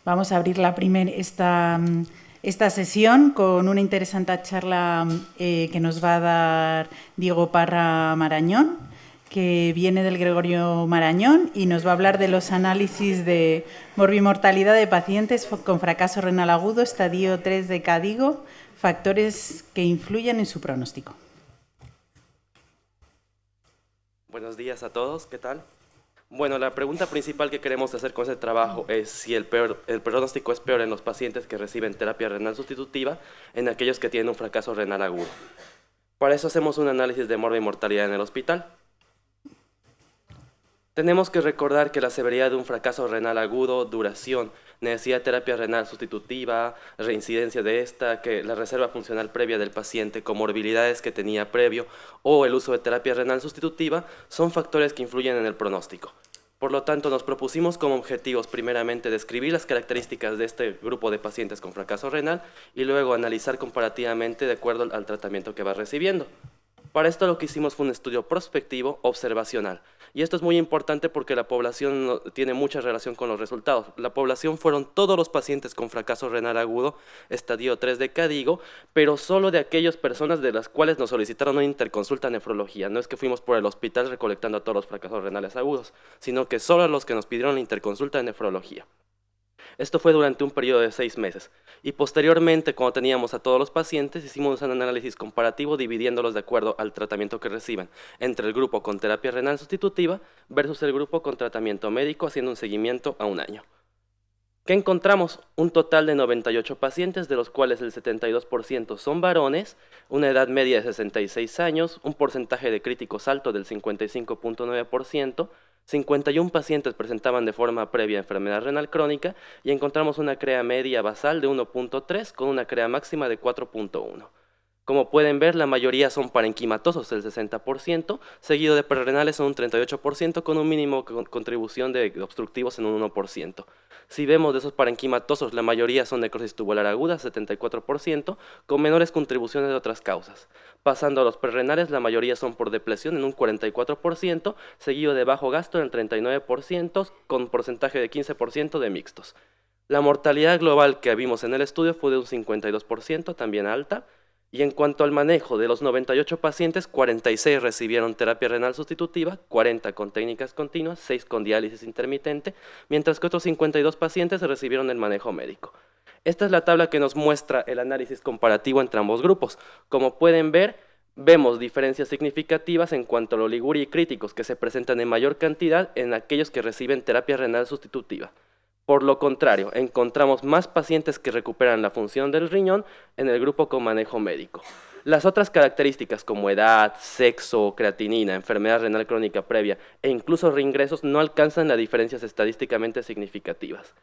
Vamos a abrir esta sesión con una interesante charla que nos va a dar Diego Parra Marañón, que viene del Gregorio Marañón y nos va a hablar de los análisis de morbimortalidad de pacientes con fracaso renal agudo, estadio 3 de CADIGO, factores que influyen en su pronóstico. Buenos días a todos, ¿qué tal? Bueno, la pregunta principal que queremos hacer con este trabajo es si el pronóstico es peor en los pacientes que reciben terapia renal sustitutiva en aquellos que tienen un fracaso renal agudo. Para eso hacemos un análisis de morbimortalidad en el hospital. Tenemos que recordar que la severidad de un fracaso renal agudo, duración, necesidad de terapia renal sustitutiva, reincidencia de esta, que la reserva funcional previa del paciente, comorbilidades que tenía previo o el uso de terapia renal sustitutiva son factores que influyen en el pronóstico. Por lo tanto, nos propusimos como objetivos primeramente describir las características de este grupo de pacientes con fracaso renal y luego analizar comparativamente de acuerdo al tratamiento que va recibiendo. Para esto lo que hicimos fue un estudio prospectivo observacional. Y esto es muy importante porque la población tiene mucha relación con los resultados. La población fueron todos los pacientes con fracaso renal agudo, estadio 3 de CADIGO, pero solo de aquellas personas de las cuales nos solicitaron una interconsulta nefrología. No es que fuimos por el hospital recolectando a todos los fracasos renales agudos, sino que solo a los que nos pidieron la interconsulta de nefrología. Esto fue durante un periodo de 6 meses. Y posteriormente, cuando teníamos a todos los pacientes, hicimos un análisis comparativo dividiéndolos de acuerdo al tratamiento que reciben, entre el grupo con terapia renal sustitutiva versus el grupo con tratamiento médico, haciendo un seguimiento a un año. ¿Qué encontramos? Un total de 98 pacientes, de los cuales el 72% son varones, una edad media de 66 años, un porcentaje de críticos alto del 55.9%, 51 pacientes presentaban de forma previa enfermedad renal crónica y encontramos una CREA media basal de 1.3 con una CREA máxima de 4.1. Como pueden ver, la mayoría son parenquimatosos, el 60%, seguido de prerrenales en un 38%, con un mínimo contribución de obstructivos en un 1%. Si vemos de esos parenquimatosos, la mayoría son necrosis tubular aguda, 74%, con menores contribuciones de otras causas. Pasando a los prerrenales, la mayoría son por depresión en un 44%, seguido de bajo gasto en el 39%, con porcentaje de 15% de mixtos. La mortalidad global que vimos en el estudio fue de un 52%, también alta. Y en cuanto al manejo, de los 98 pacientes, 46 recibieron terapia renal sustitutiva, 40 con técnicas continuas, 6 con diálisis intermitente, mientras que otros 52 pacientes recibieron el manejo médico. Esta es la tabla que nos muestra el análisis comparativo entre ambos grupos. Como pueden ver, vemos diferencias significativas en cuanto a la oliguria y críticos que se presentan en mayor cantidad en aquellos que reciben terapia renal sustitutiva. Por lo contrario, encontramos más pacientes que recuperan la función del riñón en el grupo con manejo médico. Las otras características como edad, sexo, creatinina, enfermedad renal crónica previa e incluso reingresos no alcanzan las diferencias estadísticamente significativas.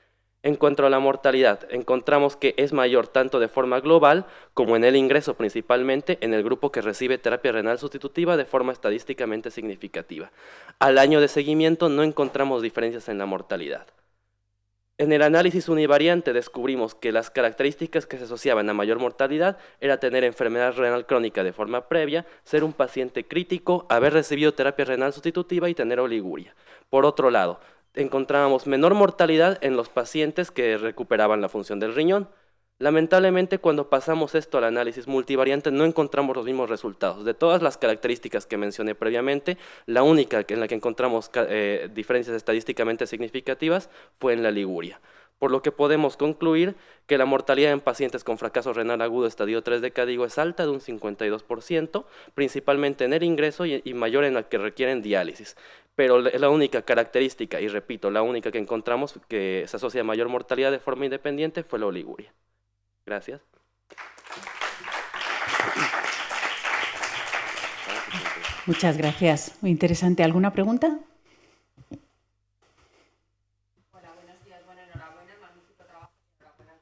En cuanto a la mortalidad, encontramos que es mayor tanto de forma global como en el ingreso, principalmente en el grupo que recibe terapia renal sustitutiva de forma estadísticamente significativa. Al año de seguimiento no encontramos diferencias en la mortalidad. En el análisis univariante descubrimos que las características que se asociaban a mayor mortalidad era tener enfermedad renal crónica de forma previa, ser un paciente crítico, haber recibido terapia renal sustitutiva y tener oliguria. Por otro lado, encontrábamos menor mortalidad en los pacientes que recuperaban la función del riñón. Lamentablemente, cuando pasamos esto al análisis multivariante no encontramos los mismos resultados. De todas las características que mencioné previamente, la única en la que encontramos diferencias estadísticamente significativas fue en la liguria. Por lo que podemos concluir que la mortalidad en pacientes con fracaso renal agudo estadio 3 de CADIGO es alta de un 52%, principalmente en el ingreso y mayor en la que requieren diálisis. Pero la única característica, y repito, la única que encontramos que se asocia a mayor mortalidad de forma independiente fue la oliguria. Gracias. Muchas gracias. Muy interesante. ¿Alguna pregunta? Hola, buenos días. Bueno, enhorabuena, magnífico trabajo. Enhorabuena.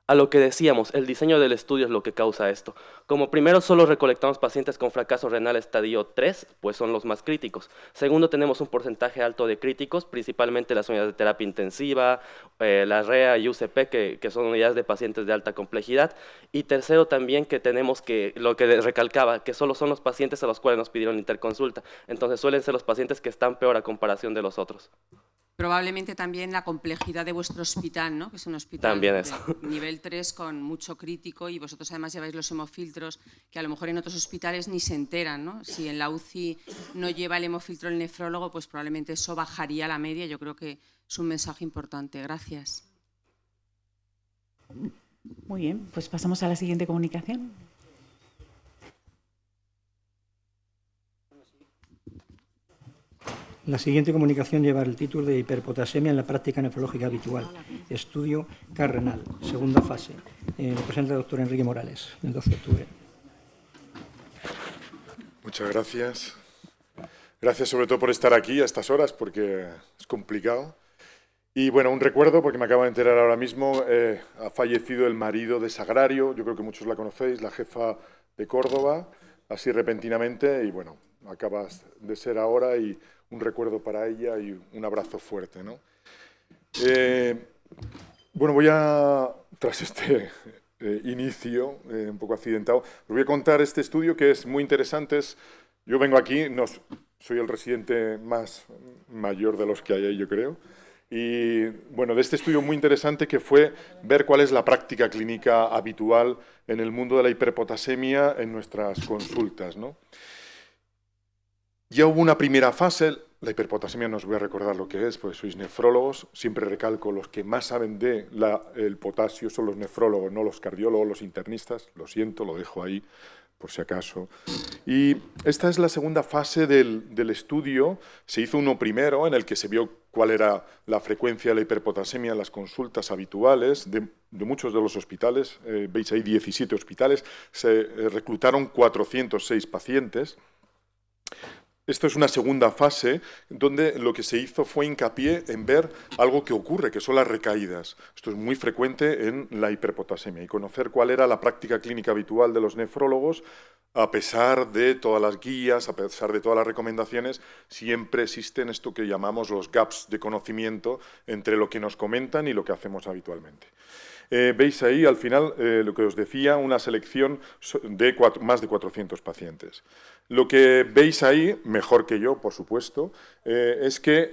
A lo que decíamos, el diseño del estudio es lo que causa esto. Como primero solo recolectamos pacientes con fracaso renal estadio 3, pues son los más críticos. Segundo, tenemos un porcentaje alto de críticos, principalmente las unidades de terapia intensiva, la REA y UCP, que son unidades de pacientes de alta complejidad. Y tercero también que tenemos que, lo que recalcaba, que solo son los pacientes a los cuales nos pidieron interconsulta. Entonces suelen ser los pacientes que están peor a comparación de los otros. Probablemente también la complejidad de vuestro hospital, ¿no? Que es un hospital También de eso. nivel 3 con mucho crítico y vosotros además lleváis los hemofiltros que a lo mejor en otros hospitales ni se enteran, ¿no? Si en la UCI no lleva el hemofiltro el nefrólogo, pues probablemente eso bajaría la media. Yo creo que es un mensaje importante. Gracias. Muy bien, pues pasamos a la siguiente comunicación. La siguiente comunicación lleva el título de hiperpotasemia en la práctica nefrológica habitual. Estudio CAR-renal, segunda fase. Lo presenta el doctor Enrique Morales, del 12 de octubre. Muchas gracias. Gracias sobre todo por estar aquí a estas horas, porque es complicado. Y bueno, un recuerdo, porque me acabo de enterar ahora mismo, ha fallecido el marido de Sagrario, yo creo que muchos la conocéis, la jefa de Córdoba, así repentinamente, y bueno, acabas de ser ahora y un recuerdo para ella y un abrazo fuerte, ¿no? Bueno, tras este inicio un poco accidentado, os voy a contar este estudio que es muy interesante. Yo vengo aquí, soy el residente más mayor de los que hay ahí, yo creo, y bueno, de este estudio muy interesante que fue ver cuál es la práctica clínica habitual en el mundo de la hiperpotasemia en nuestras consultas, ¿no? Ya hubo una primera fase. La hiperpotasemia no os voy a recordar lo que es, porque sois nefrólogos. Siempre recalco, los que más saben el potasio son los nefrólogos, no los cardiólogos, los internistas. Lo siento, lo dejo ahí por si acaso. Y esta es la segunda fase del estudio. Se hizo uno primero en el que se vio cuál era la frecuencia de la hiperpotasemia en las consultas habituales de muchos de los hospitales. Veis ahí 17 hospitales. Se reclutaron 406 pacientes. Esto es una segunda fase donde lo que se hizo fue hincapié en ver algo que ocurre, que son las recaídas. Esto es muy frecuente en la hiperpotasemia y conocer cuál era la práctica clínica habitual de los nefrólogos. A pesar de todas las guías, a pesar de todas las recomendaciones, siempre existen esto que llamamos los gaps de conocimiento entre lo que nos comentan y lo que hacemos habitualmente. Veis ahí, al final, lo que os decía, una selección de más de 400 pacientes. Lo que veis ahí, mejor que yo, por supuesto, es que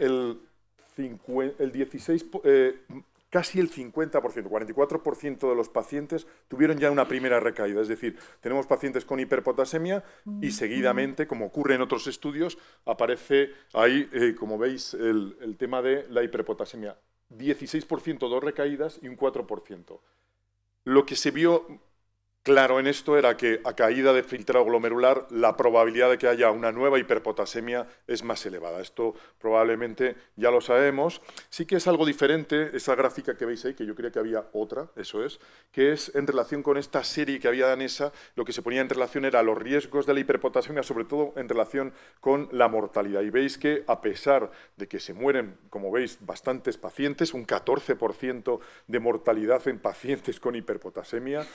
casi el 50%, 44% de los pacientes tuvieron ya una primera recaída. Es decir, tenemos pacientes con hiperpotasemia y seguidamente, como ocurre en otros estudios, aparece ahí, como veis, el tema de la hiperpotasemia. 16% dos recaídas y un 4%. Lo que se vio claro en esto era que a caída de filtrado glomerular la probabilidad de que haya una nueva hiperpotasemia es más elevada. Esto probablemente ya lo sabemos. Sí que es algo diferente esa gráfica que veis ahí, que yo creía que había otra, eso es, que es en relación con esta serie que había danesa, lo que se ponía en relación era los riesgos de la hiperpotasemia, sobre todo en relación con la mortalidad. Y veis que a pesar de que se mueren, como veis, bastantes pacientes, un 14% de mortalidad en pacientes con hiperpotasemia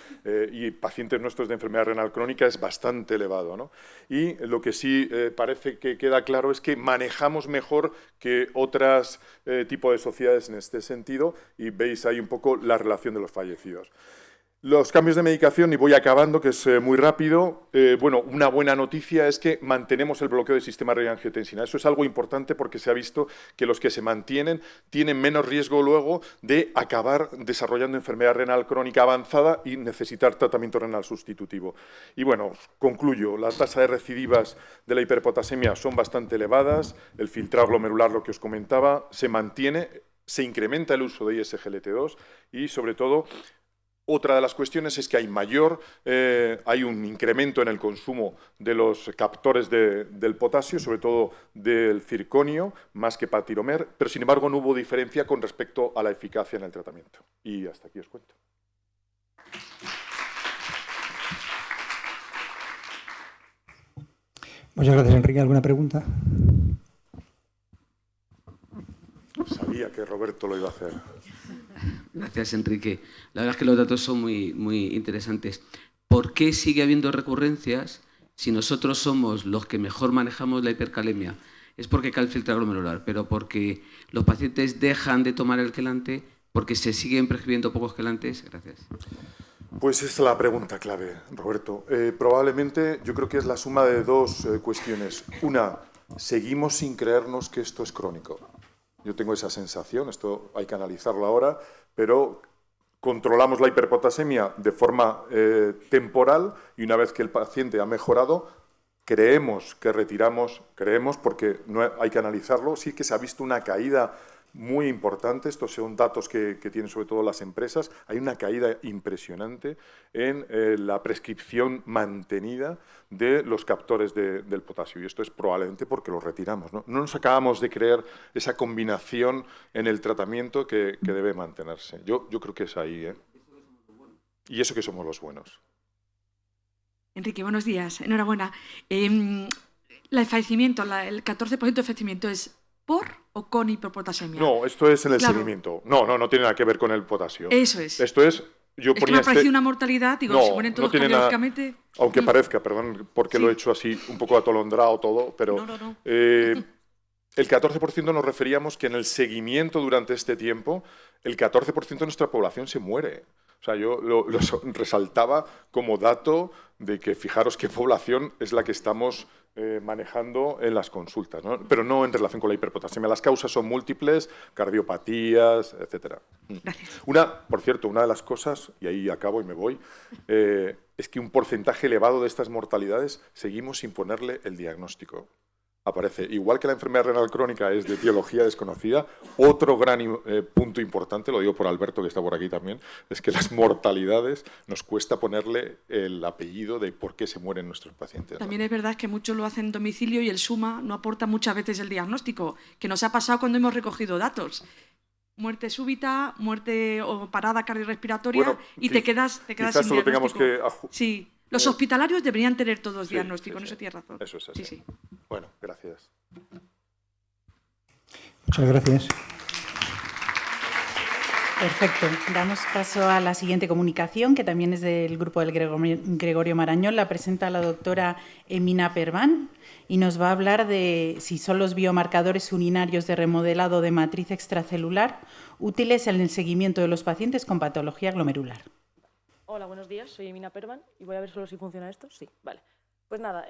y pacientes nuestros de enfermedad renal crónica es bastante elevado, ¿no? Y lo que sí parece que queda claro es que manejamos mejor que otros tipos de sociedades en este sentido y veis ahí un poco la relación de los fallecidos. Los cambios de medicación, y voy acabando, que es muy rápido. Bueno, una buena noticia es que mantenemos el bloqueo del sistema renina-angiotensina. Eso es algo importante porque se ha visto que los que se mantienen tienen menos riesgo luego de acabar desarrollando enfermedad renal crónica avanzada y necesitar tratamiento renal sustitutivo. Y bueno, concluyo. La tasa de recidivas de la hiperpotasemia son bastante elevadas. El filtrado glomerular, lo que os comentaba, se mantiene, se incrementa el uso de ISGLT2 y, sobre todo, otra de las cuestiones es que hay un incremento en el consumo de los captores del potasio, sobre todo del circonio, más que patiromer, pero sin embargo no hubo diferencia con respecto a la eficacia en el tratamiento. Y hasta aquí os cuento. Muchas gracias, Enrique. ¿Alguna pregunta? Sabía que Roberto lo iba a hacer. Gracias, Enrique. La verdad es que los datos son muy interesantes. ¿Por qué sigue habiendo recurrencias si nosotros somos los que mejor manejamos la hipercalemia? Es porque cae el filtrado glomerular, pero porque los pacientes dejan de tomar el quelante, porque se siguen prescribiendo pocos quelantes. Gracias. Pues esa es la pregunta clave, Roberto. Probablemente yo creo que es la suma de dos cuestiones. Una, seguimos sin creernos que esto es crónico. Yo tengo esa sensación, esto hay que analizarlo ahora, pero controlamos la hiperpotasemia de forma temporal y una vez que el paciente ha mejorado, creemos que retiramos, creemos porque no hay que analizarlo, sí que se ha visto una caída muy importante, estos son datos que tienen sobre todo las empresas, hay una caída impresionante en la prescripción mantenida de los captores del potasio y esto es probablemente porque los retiramos. No nos acabamos de creer esa combinación en el tratamiento que debe mantenerse. Yo creo que es ahí, ¿eh? Y eso que somos los buenos. Enrique, buenos días. Enhorabuena. El fallecimiento, el 14% de fallecimiento es ¿por o con hiperpotasemia? No, esto es en el seguimiento. No tiene nada que ver con el potasio. Eso es. Esto es... Es que me ha parecido una mortalidad, digo, si mueren todos cardiológicamente... Aunque parezca, perdón, porque lo he hecho así un poco atolondrado todo, pero No. El 14% nos referíamos que en el seguimiento durante este tiempo, el 14% de nuestra población se muere. O sea, yo lo resaltaba como dato de que fijaros qué población es la que estamos manejando en las consultas, ¿no? Pero no en relación con la hiperpotasemia. Las causas son múltiples, cardiopatías, etcétera. Gracias. Por cierto, una de las cosas, y ahí acabo y me voy, es que un porcentaje elevado de estas mortalidades seguimos sin ponerle el diagnóstico. Aparece, igual que la enfermedad renal crónica es de etiología desconocida, otro gran punto importante, lo digo por Alberto que está por aquí también, es que las mortalidades nos cuesta ponerle el apellido de por qué se mueren nuestros pacientes, ¿no? También es verdad que muchos lo hacen en domicilio y el SUMA no aporta muchas veces el diagnóstico, que nos ha pasado cuando hemos recogido datos. Muerte súbita, muerte o parada cardiorrespiratoria y te quedas sin diagnóstico. Tengamos que sí. Los hospitalarios deberían tener todos diagnóstico, en eso tienes razón. Eso es así. Sí. Bueno, gracias. Muchas gracias. Perfecto. Damos paso a la siguiente comunicación, que también es del grupo del Gregorio Marañón. La presenta la doctora Emina Perban y nos va a hablar de si son los biomarcadores urinarios de remodelado de matriz extracelular útiles en el seguimiento de los pacientes con patología glomerular. Hola, buenos días, soy Emina Perban y voy a ver solo si funciona esto. Sí, vale. Pues nada,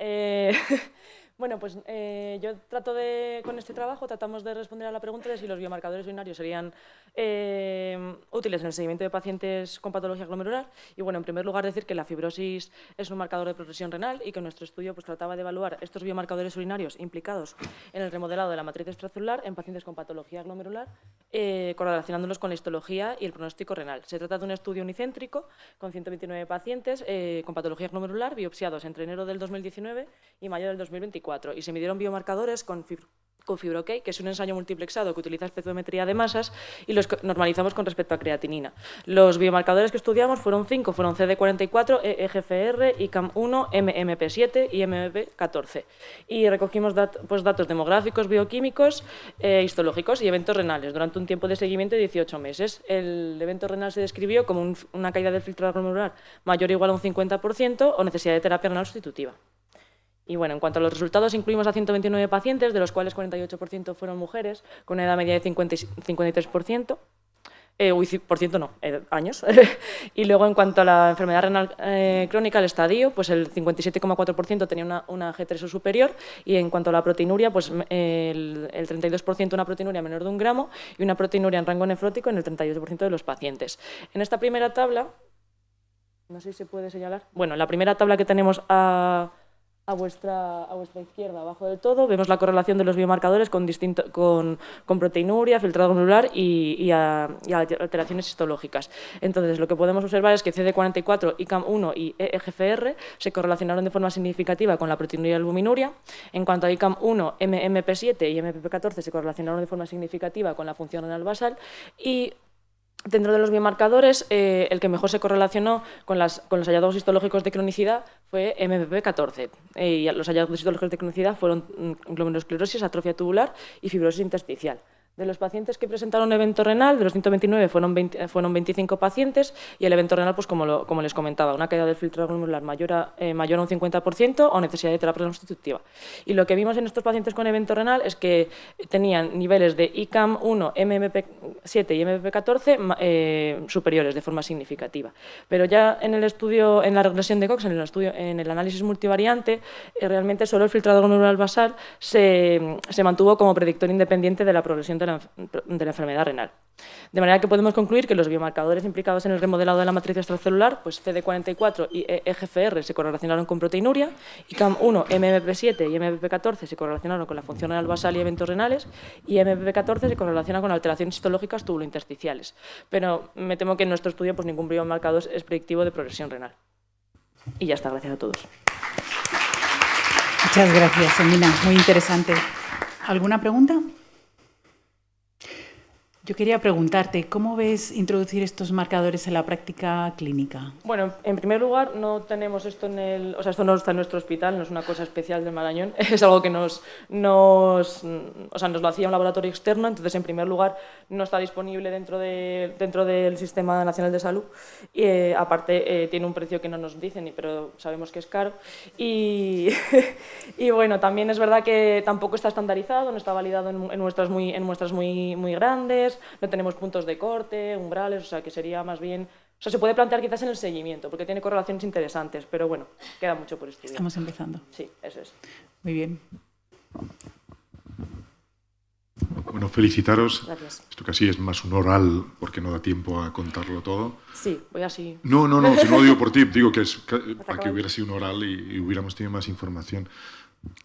bueno, pues yo con este trabajo tratamos de responder a la pregunta de si los biomarcadores urinarios serían útiles en el seguimiento de pacientes con patología glomerular. Y bueno, en primer lugar decir que la fibrosis es un marcador de progresión renal y que nuestro estudio pues trataba de evaluar estos biomarcadores urinarios implicados en el remodelado de la matriz extracelular en pacientes con patología glomerular, correlacionándolos con la histología y el pronóstico renal. Se trata de un estudio unicéntrico con 129 pacientes con patología glomerular biopsiados entre enero del 2019 y mayo del 2024 y se midieron biomarcadores con FibroK, que es un ensayo multiplexado que utiliza espectrometría de masas y los normalizamos con respecto a creatinina. Los biomarcadores que estudiamos fueron 5, fueron CD44, EGFR, ICAM1, MMP7 y MMP14 y recogimos datos demográficos, bioquímicos, histológicos y eventos renales durante un tiempo de seguimiento de 18 meses. El evento renal se describió como una caída del filtrado glomerular mayor o igual a un 50% o necesidad de terapia renal sustitutiva. Y bueno, en cuanto a los resultados, incluimos a 129 pacientes, de los cuales 48% fueron mujeres, con una edad media de 53%, años. Y luego, en cuanto a la enfermedad renal crónica, el estadio, pues el 57,4% tenía una G3 o superior, y en cuanto a la proteinuria, pues el 32% una proteinuria menor de 1 gramo y una proteinuria en rango nefrótico en el 38% de los pacientes. En esta primera tabla, no sé si se puede señalar, bueno, la primera tabla que tenemos a vuestra izquierda, abajo del todo, vemos la correlación de los biomarcadores con proteinuria, filtrado glomerular y alteraciones histológicas. Entonces, lo que podemos observar es que CD44, ICAM1 y EGFR se correlacionaron de forma significativa con la proteinuria y albuminuria. En cuanto a ICAM1, MMP7 y MMP14 se correlacionaron de forma significativa con la función renal basal y dentro de los biomarcadores, el que mejor se correlacionó con los hallazgos histológicos de cronicidad fue MMP14. Y los hallazgos histológicos de cronicidad fueron glomerulosclerosis, atrofia tubular y fibrosis intersticial. De los pacientes que presentaron evento renal, de los 129 fueron 25 pacientes y el evento renal, pues como les comentaba, una caída del filtrado glomerular mayor a un 50% o necesidad de terapia sustitutiva. Y lo que vimos en estos pacientes con evento renal es que tenían niveles de ICAM1, MMP7 y MMP14 superiores de forma significativa. Pero ya en el estudio, en la regresión de Cox, en el análisis multivariante, realmente solo el filtrado glomerular basal se mantuvo como predictor independiente de la progresión de la enfermedad renal. De manera que podemos concluir que los biomarcadores implicados en el remodelado de la matriz extracelular, pues CD44 y EGFR se correlacionaron con proteinuria, y CAM1, MMP7 y MMP14 se correlacionaron con la función renal basal y eventos renales, y MMP14 se correlaciona con alteraciones histológicas tubulointersticiales. Pero me temo que en nuestro estudio pues ningún biomarcador es predictivo de progresión renal. Y ya está, gracias a todos. Muchas gracias, Emina, muy interesante. ¿Alguna pregunta? Yo quería preguntarte, ¿cómo ves introducir estos marcadores en la práctica clínica? Bueno, en primer lugar, no tenemos esto esto no está en nuestro hospital, no es una cosa especial del Marañón, es algo que nos lo hacía un laboratorio externo, entonces en primer lugar no está disponible dentro del Sistema Nacional de Salud y aparte tiene un precio que no nos dicen, pero sabemos que es caro y bueno, también es verdad que tampoco está estandarizado, no está validado en muestras muy grandes. No tenemos puntos de corte, umbrales, o sea que sería más bien... O sea, se puede plantear quizás en el seguimiento, porque tiene correlaciones interesantes, pero bueno, queda mucho por estudiar. Estamos empezando. Sí, eso es. Muy bien. Bueno, felicitaros. Gracias. Esto casi es más un oral, porque no da tiempo a contarlo todo. Sí, voy así. No, si no lo digo por ti, digo que es para que hubiera sido un oral y hubiéramos tenido más información.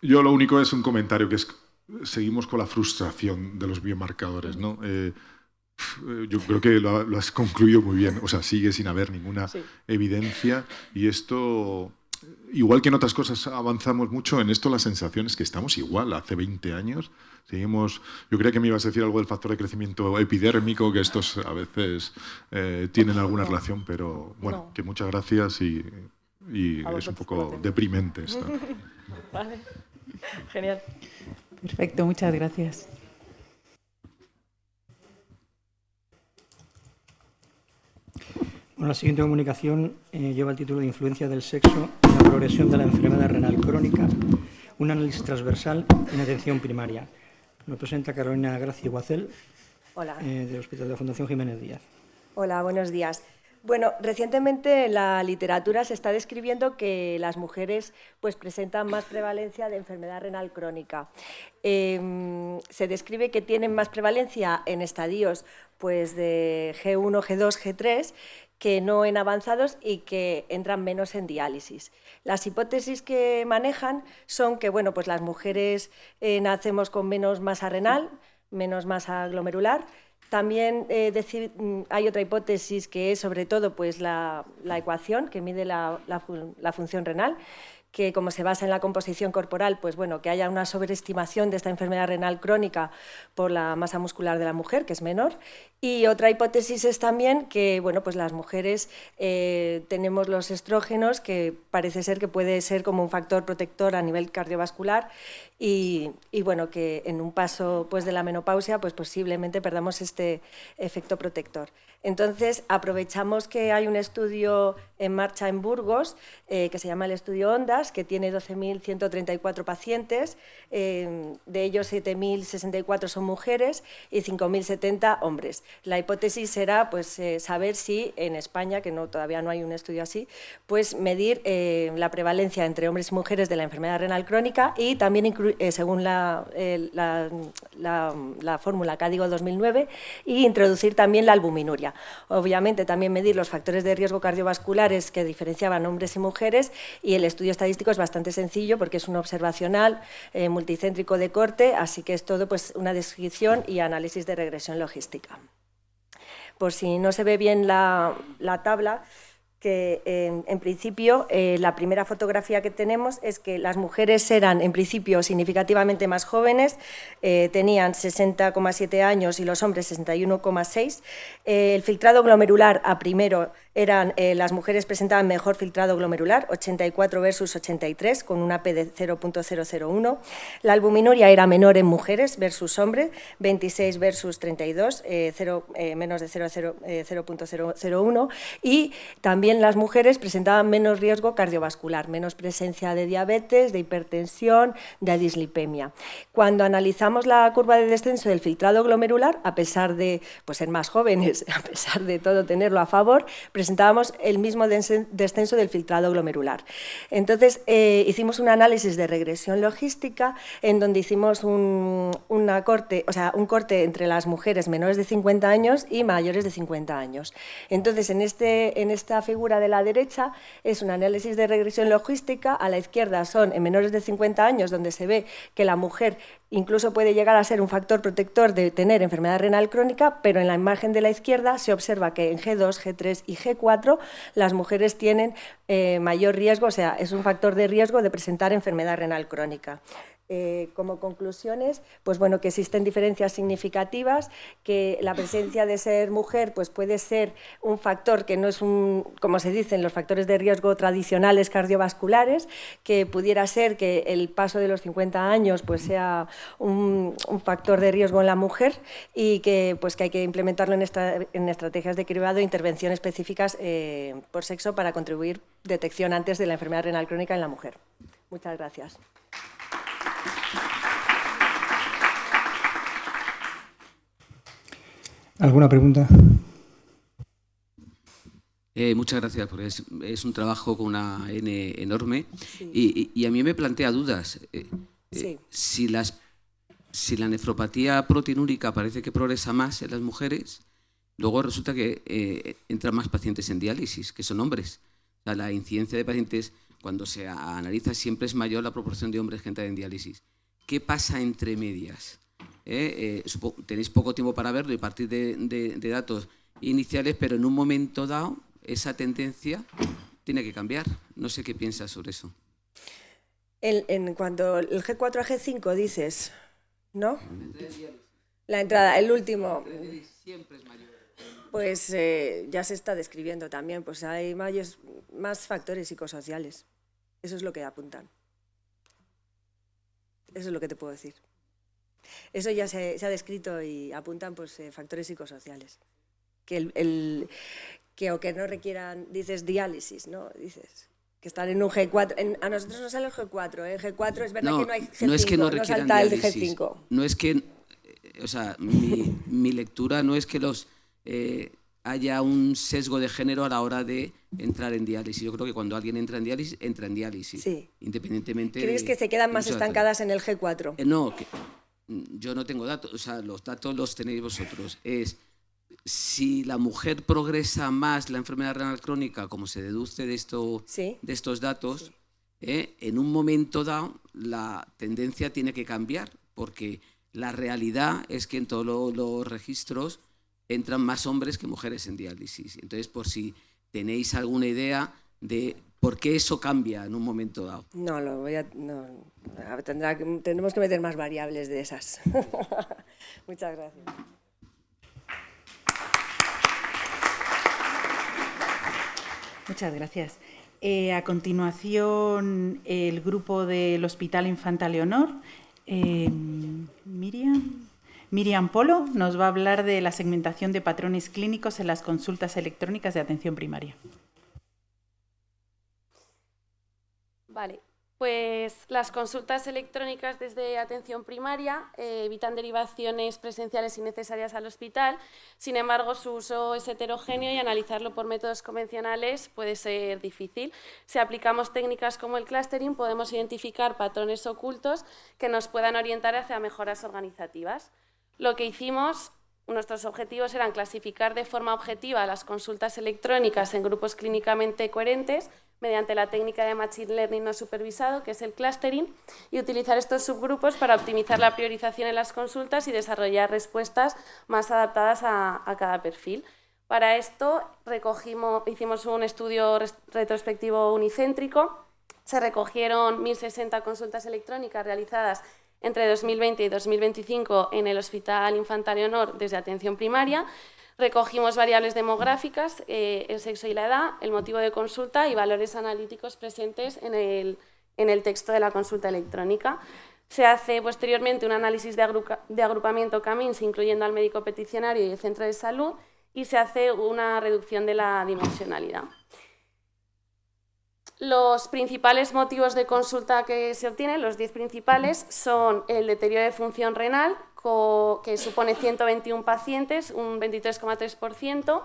Yo lo único es un comentario que es... Seguimos con la frustración de los biomarcadores, ¿no? Yo creo que lo has concluido muy bien. O sea, sigue sin haber ninguna evidencia y esto, igual que en otras cosas avanzamos mucho, en esto la sensación es que estamos igual. Hace 20 años seguimos... Yo creía que me ibas a decir algo del factor de crecimiento epidérmico, que estos a veces tienen alguna relación, pero bueno, que muchas gracias y es un poco deprimente esto. Vale, genial. Perfecto, muchas gracias. Bueno, la siguiente comunicación lleva el título de Influencia del sexo en la progresión de la enfermedad renal crónica, un análisis transversal en atención primaria. Lo presenta Carolina Gracia Guacel, del Hospital de la Fundación Jiménez Díaz. Hola, buenos días. Bueno, recientemente en la literatura se está describiendo que las mujeres pues, presentan más prevalencia de enfermedad renal crónica. Se describe que tienen más prevalencia en estadios pues, de G1, G2, G3 que no en avanzados y que entran menos en diálisis. Las hipótesis que manejan son que bueno, pues las mujeres nacemos con menos masa renal, menos masa glomerular. También hay otra hipótesis que es sobre todo pues, la ecuación que mide la función renal, que como se basa en la composición corporal, pues bueno, que haya una sobreestimación de esta enfermedad renal crónica por la masa muscular de la mujer, que es menor. Y otra hipótesis es también que bueno, pues las mujeres tenemos los estrógenos, que parece ser que puede ser como un factor protector a nivel cardiovascular y bueno, que en un paso pues, de la menopausia pues posiblemente perdamos este efecto protector. Entonces, aprovechamos que hay un estudio en marcha en Burgos, que se llama el estudio ONDAS, que tiene 12.134 pacientes, de ellos 7.064 son mujeres y 5.070 hombres. La hipótesis será pues, saber si en España, que todavía no hay un estudio así, pues medir la prevalencia entre hombres y mujeres de la enfermedad renal crónica y también según la fórmula Código 2009 y introducir también la albuminuria. Obviamente también medir los factores de riesgo cardiovasculares que diferenciaban hombres y mujeres y el estudio estadístico es bastante sencillo porque es un observacional multicéntrico de corte, así que es todo pues, una descripción y análisis de regresión logística. Por si no se ve bien la tabla, que en principio la primera fotografía que tenemos es que las mujeres eran en principio significativamente más jóvenes, tenían 60,7 años y los hombres 61,6. El filtrado glomerular a primero las mujeres presentaban mejor filtrado glomerular, 84 versus 83, con una P de 0.001. La albuminuria era menor en mujeres versus hombres, 26 versus 32, menos de 0.001. Y también las mujeres presentaban menos riesgo cardiovascular, menos presencia de diabetes, de hipertensión, de dislipemia. Cuando analizamos la curva de descenso del filtrado glomerular, a pesar de ser más jóvenes, a pesar de todo tenerlo a favor, presentábamos el mismo descenso del filtrado glomerular. Entonces, hicimos un análisis de regresión logística en donde hicimos un corte entre las mujeres menores de 50 años y mayores de 50 años. Entonces, en esta figura de la derecha es un análisis de regresión logística, a la izquierda son en menores de 50 años, donde se ve que la mujer incluso puede llegar a ser un factor protector de tener enfermedad renal crónica, pero en la imagen de la izquierda se observa que en G2, G3 y G4 las mujeres tienen mayor riesgo, o sea, es un factor de riesgo de presentar enfermedad renal crónica. Como conclusiones, pues bueno, que existen diferencias significativas, que la presencia de ser mujer pues puede ser un factor que no es como se dicen los factores de riesgo tradicionales cardiovasculares, que pudiera ser que el paso de los 50 años pues sea un factor de riesgo en la mujer y que hay que implementarlo en estrategias de cribado e intervención específicas por sexo para contribuir detección antes de la enfermedad renal crónica en la mujer. Muchas gracias. ¿Alguna pregunta? Muchas gracias, porque es un trabajo con una N enorme, sí. y a mí me plantea dudas. Sí. Si la nefropatía proteinúrica parece que progresa más en las mujeres, luego resulta que entran más pacientes en diálisis, que son hombres. O sea, la incidencia de pacientes, cuando se analiza, siempre es mayor la proporción de hombres que entran en diálisis. ¿Qué pasa entre medias? Tenéis poco tiempo para verlo y partir de datos iniciales, pero en un momento dado esa tendencia tiene que cambiar. No sé qué piensas sobre eso. En cuanto el G4 a G5 dices, ¿no? La entrada, el último. Siempre es mayor. Pues ya se está describiendo también, pues hay más factores psicosociales. Eso es lo que apuntan. Eso es lo que te puedo decir. Eso ya se ha descrito y apuntan factores psicosociales. Que o que no requieran, dices, diálisis, ¿no? Dices que están en un G4. A nosotros nos sale el G4, ¿eh? G4 es verdad que no hay G5, no es que no requieran salta diálisis, el G5. No es que, o sea, mi lectura no es que haya un sesgo de género a la hora de entrar en diálisis. Yo creo que cuando alguien entra en diálisis, sí. Independientemente. ¿Crees que se quedan más estancadas en el G4? No, yo no tengo datos, o sea, los datos los tenéis vosotros. Es si la mujer progresa más la enfermedad renal crónica, como se deduce de estos datos, en un momento dado la tendencia tiene que cambiar, porque la realidad es que en todos los registros entran más hombres que mujeres en diálisis. Entonces, por si tenéis alguna idea de por qué eso cambia en un momento dado. Tendremos que meter más variables de esas. Muchas gracias. Muchas gracias. A continuación, el grupo del Hospital Infanta Leonor. Miriam Polo nos va a hablar de la segmentación de patrones clínicos en las consultas electrónicas de atención primaria. Vale, pues las consultas electrónicas desde atención primaria evitan derivaciones presenciales innecesarias al hospital. Sin embargo, su uso es heterogéneo y analizarlo por métodos convencionales puede ser difícil. Si aplicamos técnicas como el clustering, podemos identificar patrones ocultos que nos puedan orientar hacia mejoras organizativas. Lo que hicimos, nuestros objetivos eran clasificar de forma objetiva las consultas electrónicas en grupos clínicamente coherentes mediante la técnica de Machine Learning no supervisado, que es el clustering, y utilizar estos subgrupos para optimizar la priorización en las consultas y desarrollar respuestas más adaptadas a cada perfil. Para esto hicimos un estudio retrospectivo unicéntrico. Se recogieron 1.060 consultas electrónicas realizadas entre 2020 y 2025 en el Hospital Infanta Leonor desde atención primaria. Recogimos variables demográficas, el sexo y la edad, el motivo de consulta y valores analíticos presentes en el texto de la consulta electrónica. Se hace posteriormente un análisis de agrupamiento CAMINS, incluyendo al médico peticionario y el centro de salud, y se hace una reducción de la dimensionalidad. Los principales motivos de consulta que se obtienen, los 10 principales, son el deterioro de función renal, que supone 121 pacientes, un 23,3%,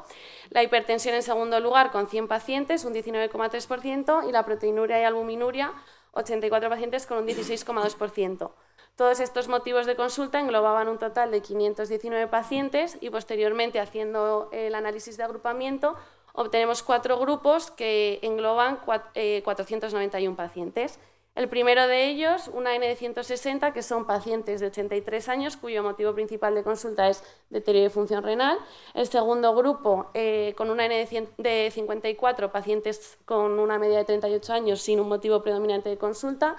la hipertensión en segundo lugar con 100 pacientes, un 19,3%, y la proteinuria y albuminuria, 84 pacientes con un 16,2%. Todos estos motivos de consulta englobaban un total de 519 pacientes y posteriormente, haciendo el análisis de agrupamiento, obtenemos 4 grupos que engloban 491 pacientes. El primero de ellos, una N de 160, que son pacientes de 83 años, cuyo motivo principal de consulta es deterioro de función renal. El segundo grupo, con una N de 54, pacientes con una media de 38 años sin un motivo predominante de consulta.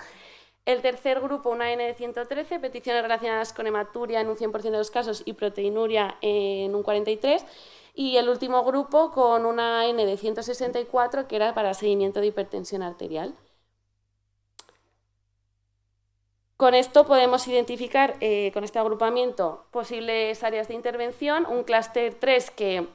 El tercer grupo, una N de 113, peticiones relacionadas con hematuria en un 100% de los casos y proteinuria en un 43%. Y el último grupo con una N de 164, que era para seguimiento de hipertensión arterial. Con esto podemos identificar, con este agrupamiento, posibles áreas de intervención, un clúster 3 que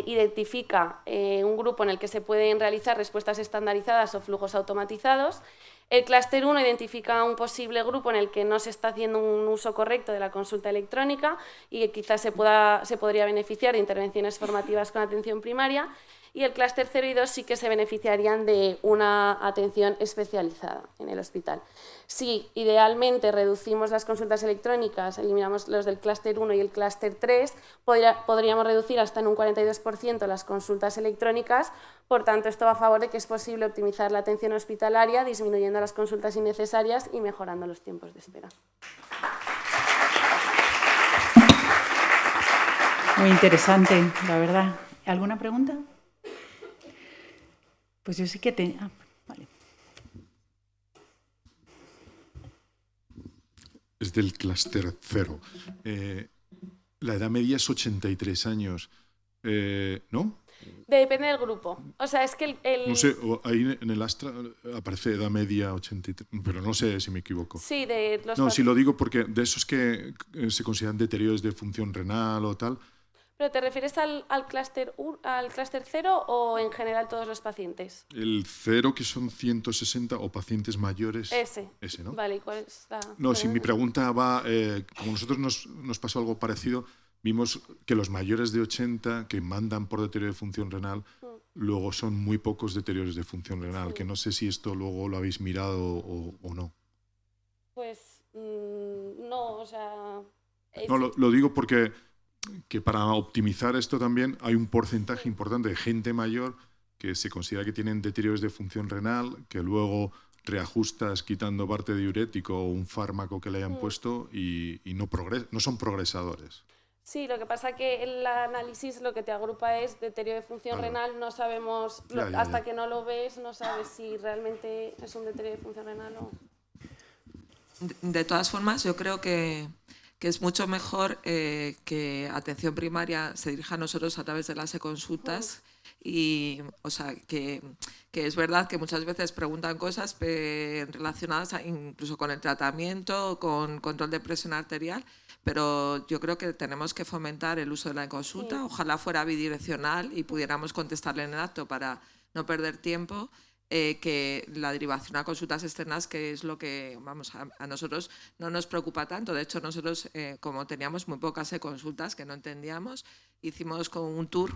identifica un grupo en el que se pueden realizar respuestas estandarizadas o flujos automatizados. El clúster 1 identifica un posible grupo en el que no se está haciendo un uso correcto de la consulta electrónica y que quizás se podría beneficiar de intervenciones formativas con atención primaria. Y el clúster 0 y 2 sí que se beneficiarían de una atención especializada en el hospital. Si idealmente reducimos las consultas electrónicas, eliminamos los del clúster 1 y el clúster 3, podríamos reducir hasta en un 42% las consultas electrónicas. Por tanto, esto va a favor de que es posible optimizar la atención hospitalaria, disminuyendo las consultas innecesarias y mejorando los tiempos de espera. Muy interesante, la verdad. ¿Alguna pregunta? Pues yo sí que vale. Es del clúster 0. La edad media es 83 años, ¿no? Depende del grupo. O sea, es que No sé, ahí en el Astra aparece edad media 83, pero no sé si me equivoco. Sí, de los... No, si lo digo porque de esos que se consideran deterioros de función renal o tal... ¿Pero te refieres al clúster 0 o en general todos los pacientes? El 0, que son 160, o pacientes mayores. Ese, ¿no? Vale, ¿y cuál es la...? No, si mi pregunta va... como nosotros nos pasó algo parecido, vimos que los mayores de 80 que mandan por deterioro de función renal, luego son muy pocos deterioros de función renal, que no sé si esto luego lo habéis mirado o no. Pues no, o sea... No, lo digo porque... que para optimizar esto también hay un porcentaje importante de gente mayor que se considera que tienen deterioros de función renal, que luego reajustas quitando parte diurético o un fármaco que le hayan puesto y no son progresadores. Sí, lo que pasa es que el análisis lo que te agrupa es deterioro de función renal, no sabemos, hasta que no lo ves, no sabes si realmente es un deterioro de función renal o... De todas formas, yo creo que es mucho mejor que atención primaria se dirija a nosotros a través de las e-consultas y, o sea, que es verdad que muchas veces preguntan cosas relacionadas incluso con el tratamiento, con control de presión arterial, pero yo creo que tenemos que fomentar el uso de la e-consulta, ojalá fuera bidireccional y pudiéramos contestarle en el acto para no perder tiempo. Que la derivación a consultas externas, que es lo que a nosotros no nos preocupa tanto. De hecho, nosotros, como teníamos muy pocas consultas que no entendíamos, hicimos con un tour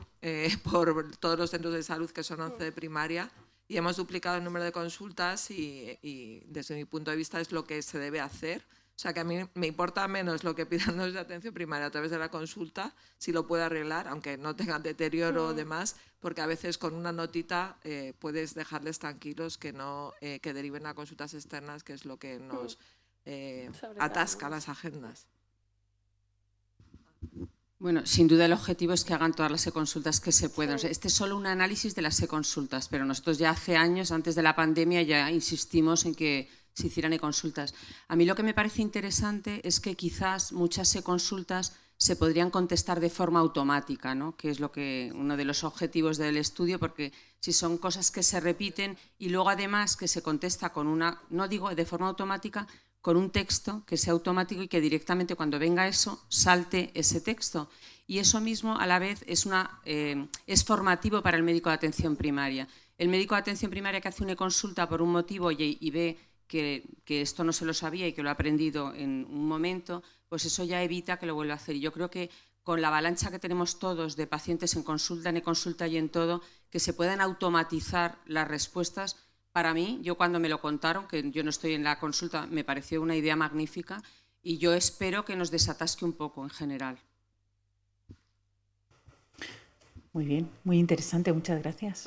por todos los centros de salud, que son 11 de primaria, y hemos duplicado el número de consultas y desde mi punto de vista es lo que se debe hacer. O sea, que a mí me importa menos lo que pidan los de atención primaria a través de la consulta, si lo puede arreglar, aunque no tengan deterioro o demás, porque a veces con una notita puedes dejarles tranquilos que no que deriven a consultas externas, que es lo que nos atasca las agendas. Bueno, sin duda el objetivo es que hagan todas las e-consultas que se puedan. O sea, este es solo un análisis de las e-consultas, pero nosotros ya hace años, antes de la pandemia, ya insistimos en que se hicieran e-consultas. A mí lo que me parece interesante es que quizás muchas e-consultas se podrían contestar de forma automática, ¿no? Que es uno de los objetivos del estudio, porque si son cosas que se repiten y luego además que se contesta con no digo de forma automática, con un texto que sea automático y que directamente cuando venga eso salte ese texto. Y eso mismo a la vez es formativo para el médico de atención primaria. El médico de atención primaria que hace una consulta por un motivo y ve que esto no se lo sabía y que lo ha aprendido en un momento, pues eso ya evita que lo vuelva a hacer. Y yo creo que con la avalancha que tenemos todos de pacientes en consulta y en todo, que se puedan automatizar las respuestas, para mí, yo cuando me lo contaron, que yo no estoy en la consulta, me pareció una idea magnífica y yo espero que nos desatasque un poco en general. Muy bien, muy interesante, muchas gracias.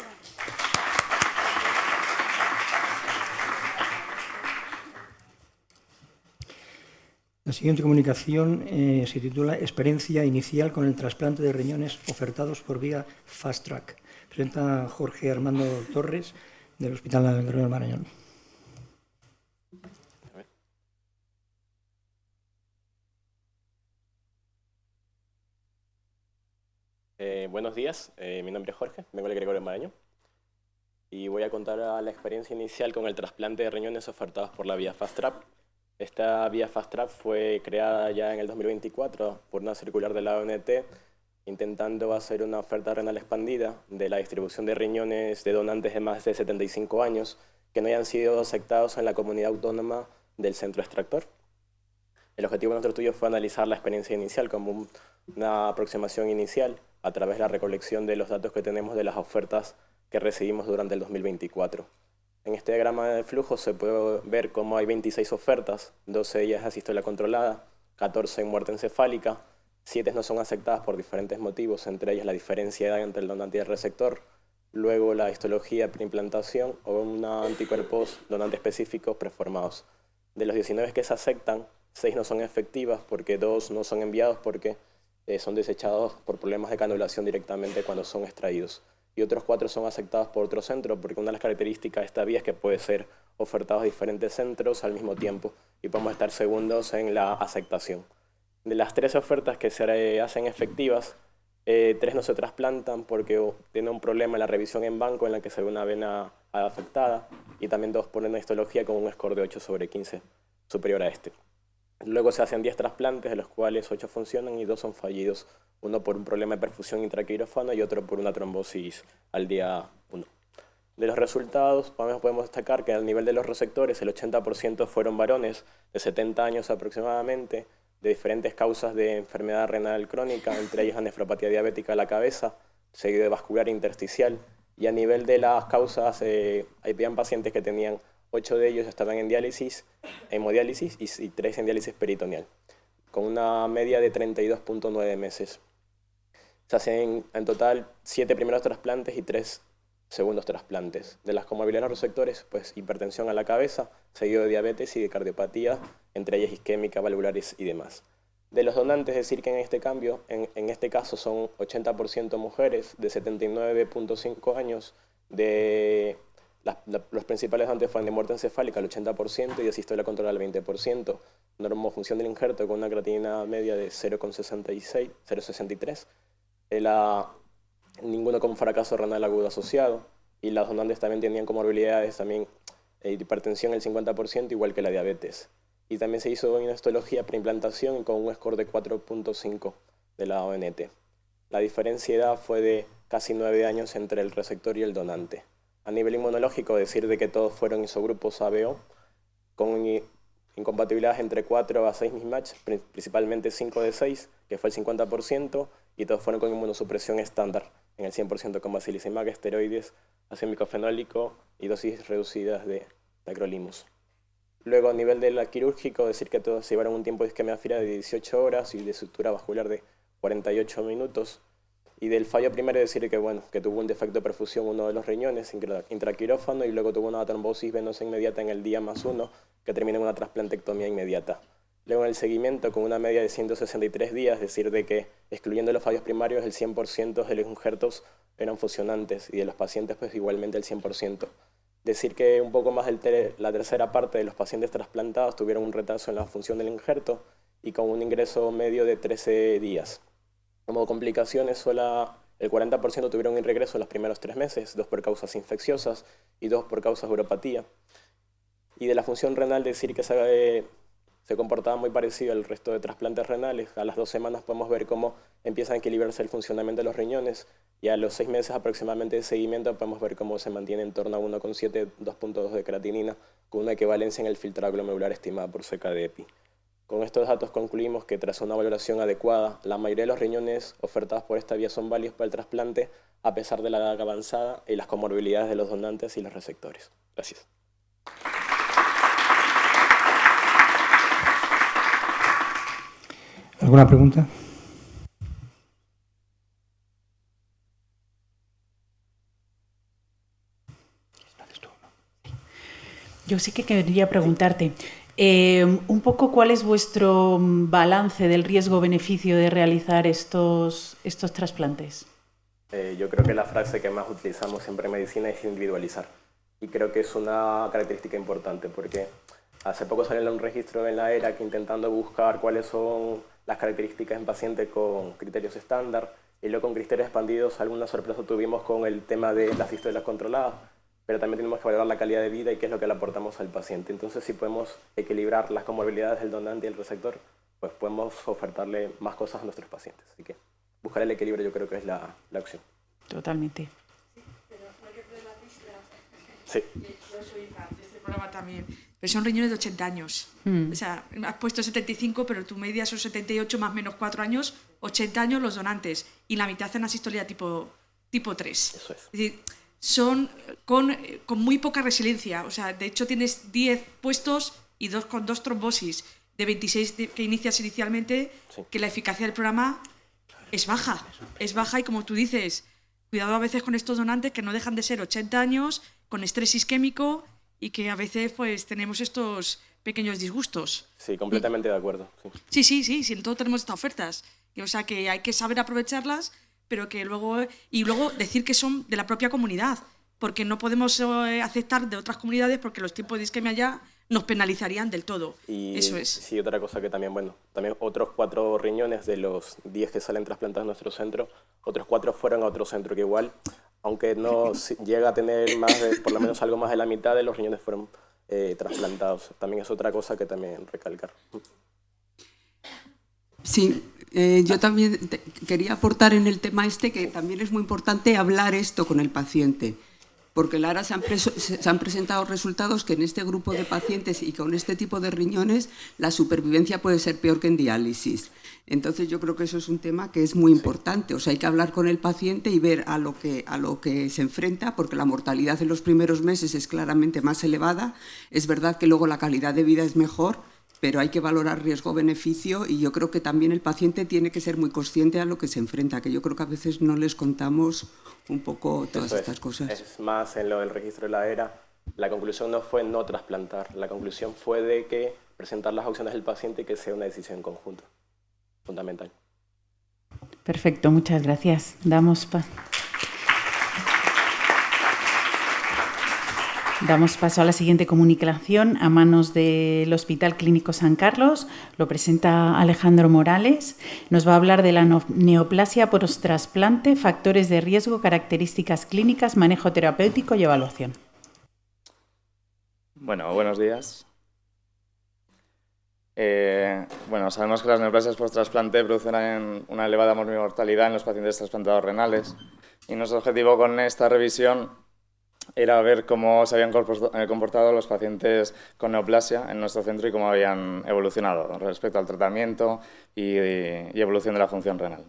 La siguiente comunicación se titula Experiencia inicial con el trasplante de riñones ofertados por vía Fast Track. Presenta Jorge Armando Torres, del Hospital del Gregorio Marañón. Buenos días, mi nombre es Jorge, vengo del Gregorio Marañón y voy a contar la experiencia inicial con el trasplante de riñones ofertados por la vía Fast Track. Esta vía Fast Track fue creada ya en el 2024 por una circular de la ONT intentando hacer una oferta renal expandida de la distribución de riñones de donantes de más de 75 años que no hayan sido aceptados en la comunidad autónoma del centro extractor. El objetivo de nuestro estudio fue analizar la experiencia inicial como una aproximación inicial a través de la recolección de los datos que tenemos de las ofertas que recibimos durante el 2024. En este diagrama de flujo se puede ver cómo hay 26 ofertas, 12 de ellas a sístole controlada, 14 en muerte encefálica, 7 no son aceptadas por diferentes motivos, entre ellas la diferencia de edad entre el donante y el receptor, luego la histología preimplantación o unos anticuerpos donantes específicos preformados. De los 19 que se aceptan, 6 no son efectivas porque 2 no son enviados porque son desechados por problemas de canulación directamente cuando son extraídos. Y otros 4 son aceptados por otro centro porque una de las características de esta vía es que puede ser ofertados a diferentes centros al mismo tiempo y podemos estar segundos en la aceptación. De las 13 ofertas que se hacen efectivas, 3 no se trasplantan porque tienen un problema en la revisión en banco en la que se ve una vena afectada y también 2 ponen una histología con un score de 8/15 superior a este. Luego se hacen 10 trasplantes, de los cuales 8 funcionan y 2 son fallidos, uno por un problema de perfusión intraquirófano y otro por una trombosis al día 1. De los resultados podemos destacar que al nivel de los receptores el 80% fueron varones de 70 años aproximadamente, de diferentes causas de enfermedad renal crónica, entre ellas la nefropatía diabética de la cabeza, seguido de vascular intersticial, y a nivel de las causas habían pacientes que tenían 8 de ellos estaban en diálisis, hemodiálisis y 3 en diálisis peritoneal, con una media de 32.9 meses. Se hacen en total 7 primeros trasplantes y 3 segundos trasplantes. De las comorbilidades de los receptores, pues hipertensión a la cabeza, seguido de diabetes y de cardiopatía, entre ellas isquémica, valvulares y demás. De los donantes, es decir que en este caso son 80% mujeres de 79.5 años, los principales donantes fueron de muerte encefálica el 80% y de sístole controlada el 20%, normofunción del injerto con una creatinina media de 0,63, ninguno con fracaso renal agudo asociado, y las donantes también tenían comorbilidades, también hipertensión el 50%, igual que la diabetes. Y también se hizo una histología preimplantación con un score de 4.5 de la ONT. La diferencia de edad fue de casi 9 años entre el receptor y el donante. A nivel inmunológico, decir de que todos fueron isogrupos ABO, con incompatibilidades entre 4 a 6 mismatch, principalmente 5 de 6, que fue el 50%, y todos fueron con inmunosupresión estándar, en el 100% con basilicimac, esteroides, ácido micofenólico y dosis reducidas de tacrolimus. Luego, a nivel de la quirúrgico, decir que todos llevaron un tiempo de isquemia fría de 18 horas y de sutura vascular de 48 minutos. Y del fallo primero, decir que tuvo un defecto de perfusión uno de los riñones, intraquirófano, y luego tuvo una trombosis venosa inmediata en el día +1, que terminó en una trasplantectomía inmediata. Luego en el seguimiento, con una media de 163 días, decir de que, excluyendo los fallos primarios, el 100% de los injertos eran funcionantes, y de los pacientes pues igualmente el 100%. Decir que un poco más la tercera parte de los pacientes trasplantados tuvieron un retraso en la función del injerto y con un ingreso medio de 13 días. Como complicaciones, solo el 40% tuvieron un regreso en los primeros 3 meses, 2 por causas infecciosas y 2 por causas de uropatía. Y de la función renal, decir que se comportaba muy parecido al resto de trasplantes renales. A las 2 semanas podemos ver cómo empieza a equilibrarse el funcionamiento de los riñones y a los 6 meses aproximadamente de seguimiento podemos ver cómo se mantiene en torno a 1,7, 2,2 de creatinina, con una equivalencia en el filtrado glomerular estimada por CK de EPI. Con estos datos concluimos que tras una valoración adecuada, la mayoría de los riñones ofertados por esta vía son válidos para el trasplante a pesar de la edad avanzada y las comorbilidades de los donantes y los receptores. Gracias. ¿Alguna pregunta? Yo sí que quería preguntarte un poco cuál es vuestro balance del riesgo-beneficio de realizar estos trasplantes. Yo creo que la frase que más utilizamos siempre en medicina es individualizar. Y creo que es una característica importante porque hace poco salió un registro en la ERA que intentando buscar cuáles son las características en paciente con criterios estándar y luego con criterios expandidos alguna sorpresa tuvimos con el tema de las sístoles controladas, pero también tenemos que valorar la calidad de vida y qué es lo que le aportamos al paciente. Entonces, si podemos equilibrar las comorbilidades del donante y el receptor, pues podemos ofertarle más cosas a nuestros pacientes. Así que buscar el equilibrio yo creo que es la opción. Totalmente. Sí, pero no hay que perder la vista. Sí. Yo soy fan de este programa también. Pero son riñones de 80 años. O sea, has puesto 75, pero tu media son 78 más menos 4 años, 80 años los donantes. Y la mitad hacen asistolia tipo 3. Eso es. Es decir, son con muy poca resiliencia. O sea, de hecho tienes 10 puestos y con 2 trombosis de 26 que inicias inicialmente, sí. Que la eficacia del programa es baja. Es baja y como tú dices, cuidado a veces con estos donantes que no dejan de ser 80 años, con estrés isquémico y que a veces pues tenemos estos pequeños disgustos. Sí, completamente de acuerdo. Sí, en todo tenemos estas ofertas. O sea, que hay que saber aprovecharlas, pero que luego decir que son de la propia comunidad, porque no podemos aceptar de otras comunidades porque los tiempos de isquemia ya nos penalizarían del todo. Y eso es. Sí, otra cosa que también otros 4 riñones de los 10 que salen trasplantados en nuestro centro, otros 4 fueron a otro centro que igual, aunque no llega a tener más de, por lo menos algo más de la mitad de los riñones fueron trasplantados. También es otra cosa que también recalcar. Sí, yo también quería aportar en el tema que también es muy importante hablar esto con el paciente, porque ahora se han presentado resultados que en este grupo de pacientes y con este tipo de riñones la supervivencia puede ser peor que en diálisis. Entonces yo creo que eso es un tema que es muy importante, o sea, hay que hablar con el paciente y ver a lo que se enfrenta, porque la mortalidad en los primeros meses es claramente más elevada. Es verdad que luego la calidad de vida es mejor, pero hay que valorar riesgo-beneficio y yo creo que también el paciente tiene que ser muy consciente a lo que se enfrenta, que yo creo que a veces no les contamos un poco todas estas cosas. Es más, en lo del registro de la ERA, la conclusión no fue no trasplantar, la conclusión fue de que presentar las opciones del paciente y que sea una decisión conjunta. Fundamental. Perfecto, muchas gracias. Damos paso a la siguiente comunicación a manos del Hospital Clínico San Carlos. Lo presenta Alejandro Morales. Nos va a hablar de la neoplasia post-trasplante, factores de riesgo, características clínicas, manejo terapéutico y evaluación. Bueno, buenos días. Sabemos que las neoplasias post-trasplante producen una elevada mortalidad en los pacientes trasplantados renales y nuestro objetivo con esta revisión era ver cómo se habían comportado los pacientes con neoplasia en nuestro centro y cómo habían evolucionado respecto al tratamiento y evolución de la función renal.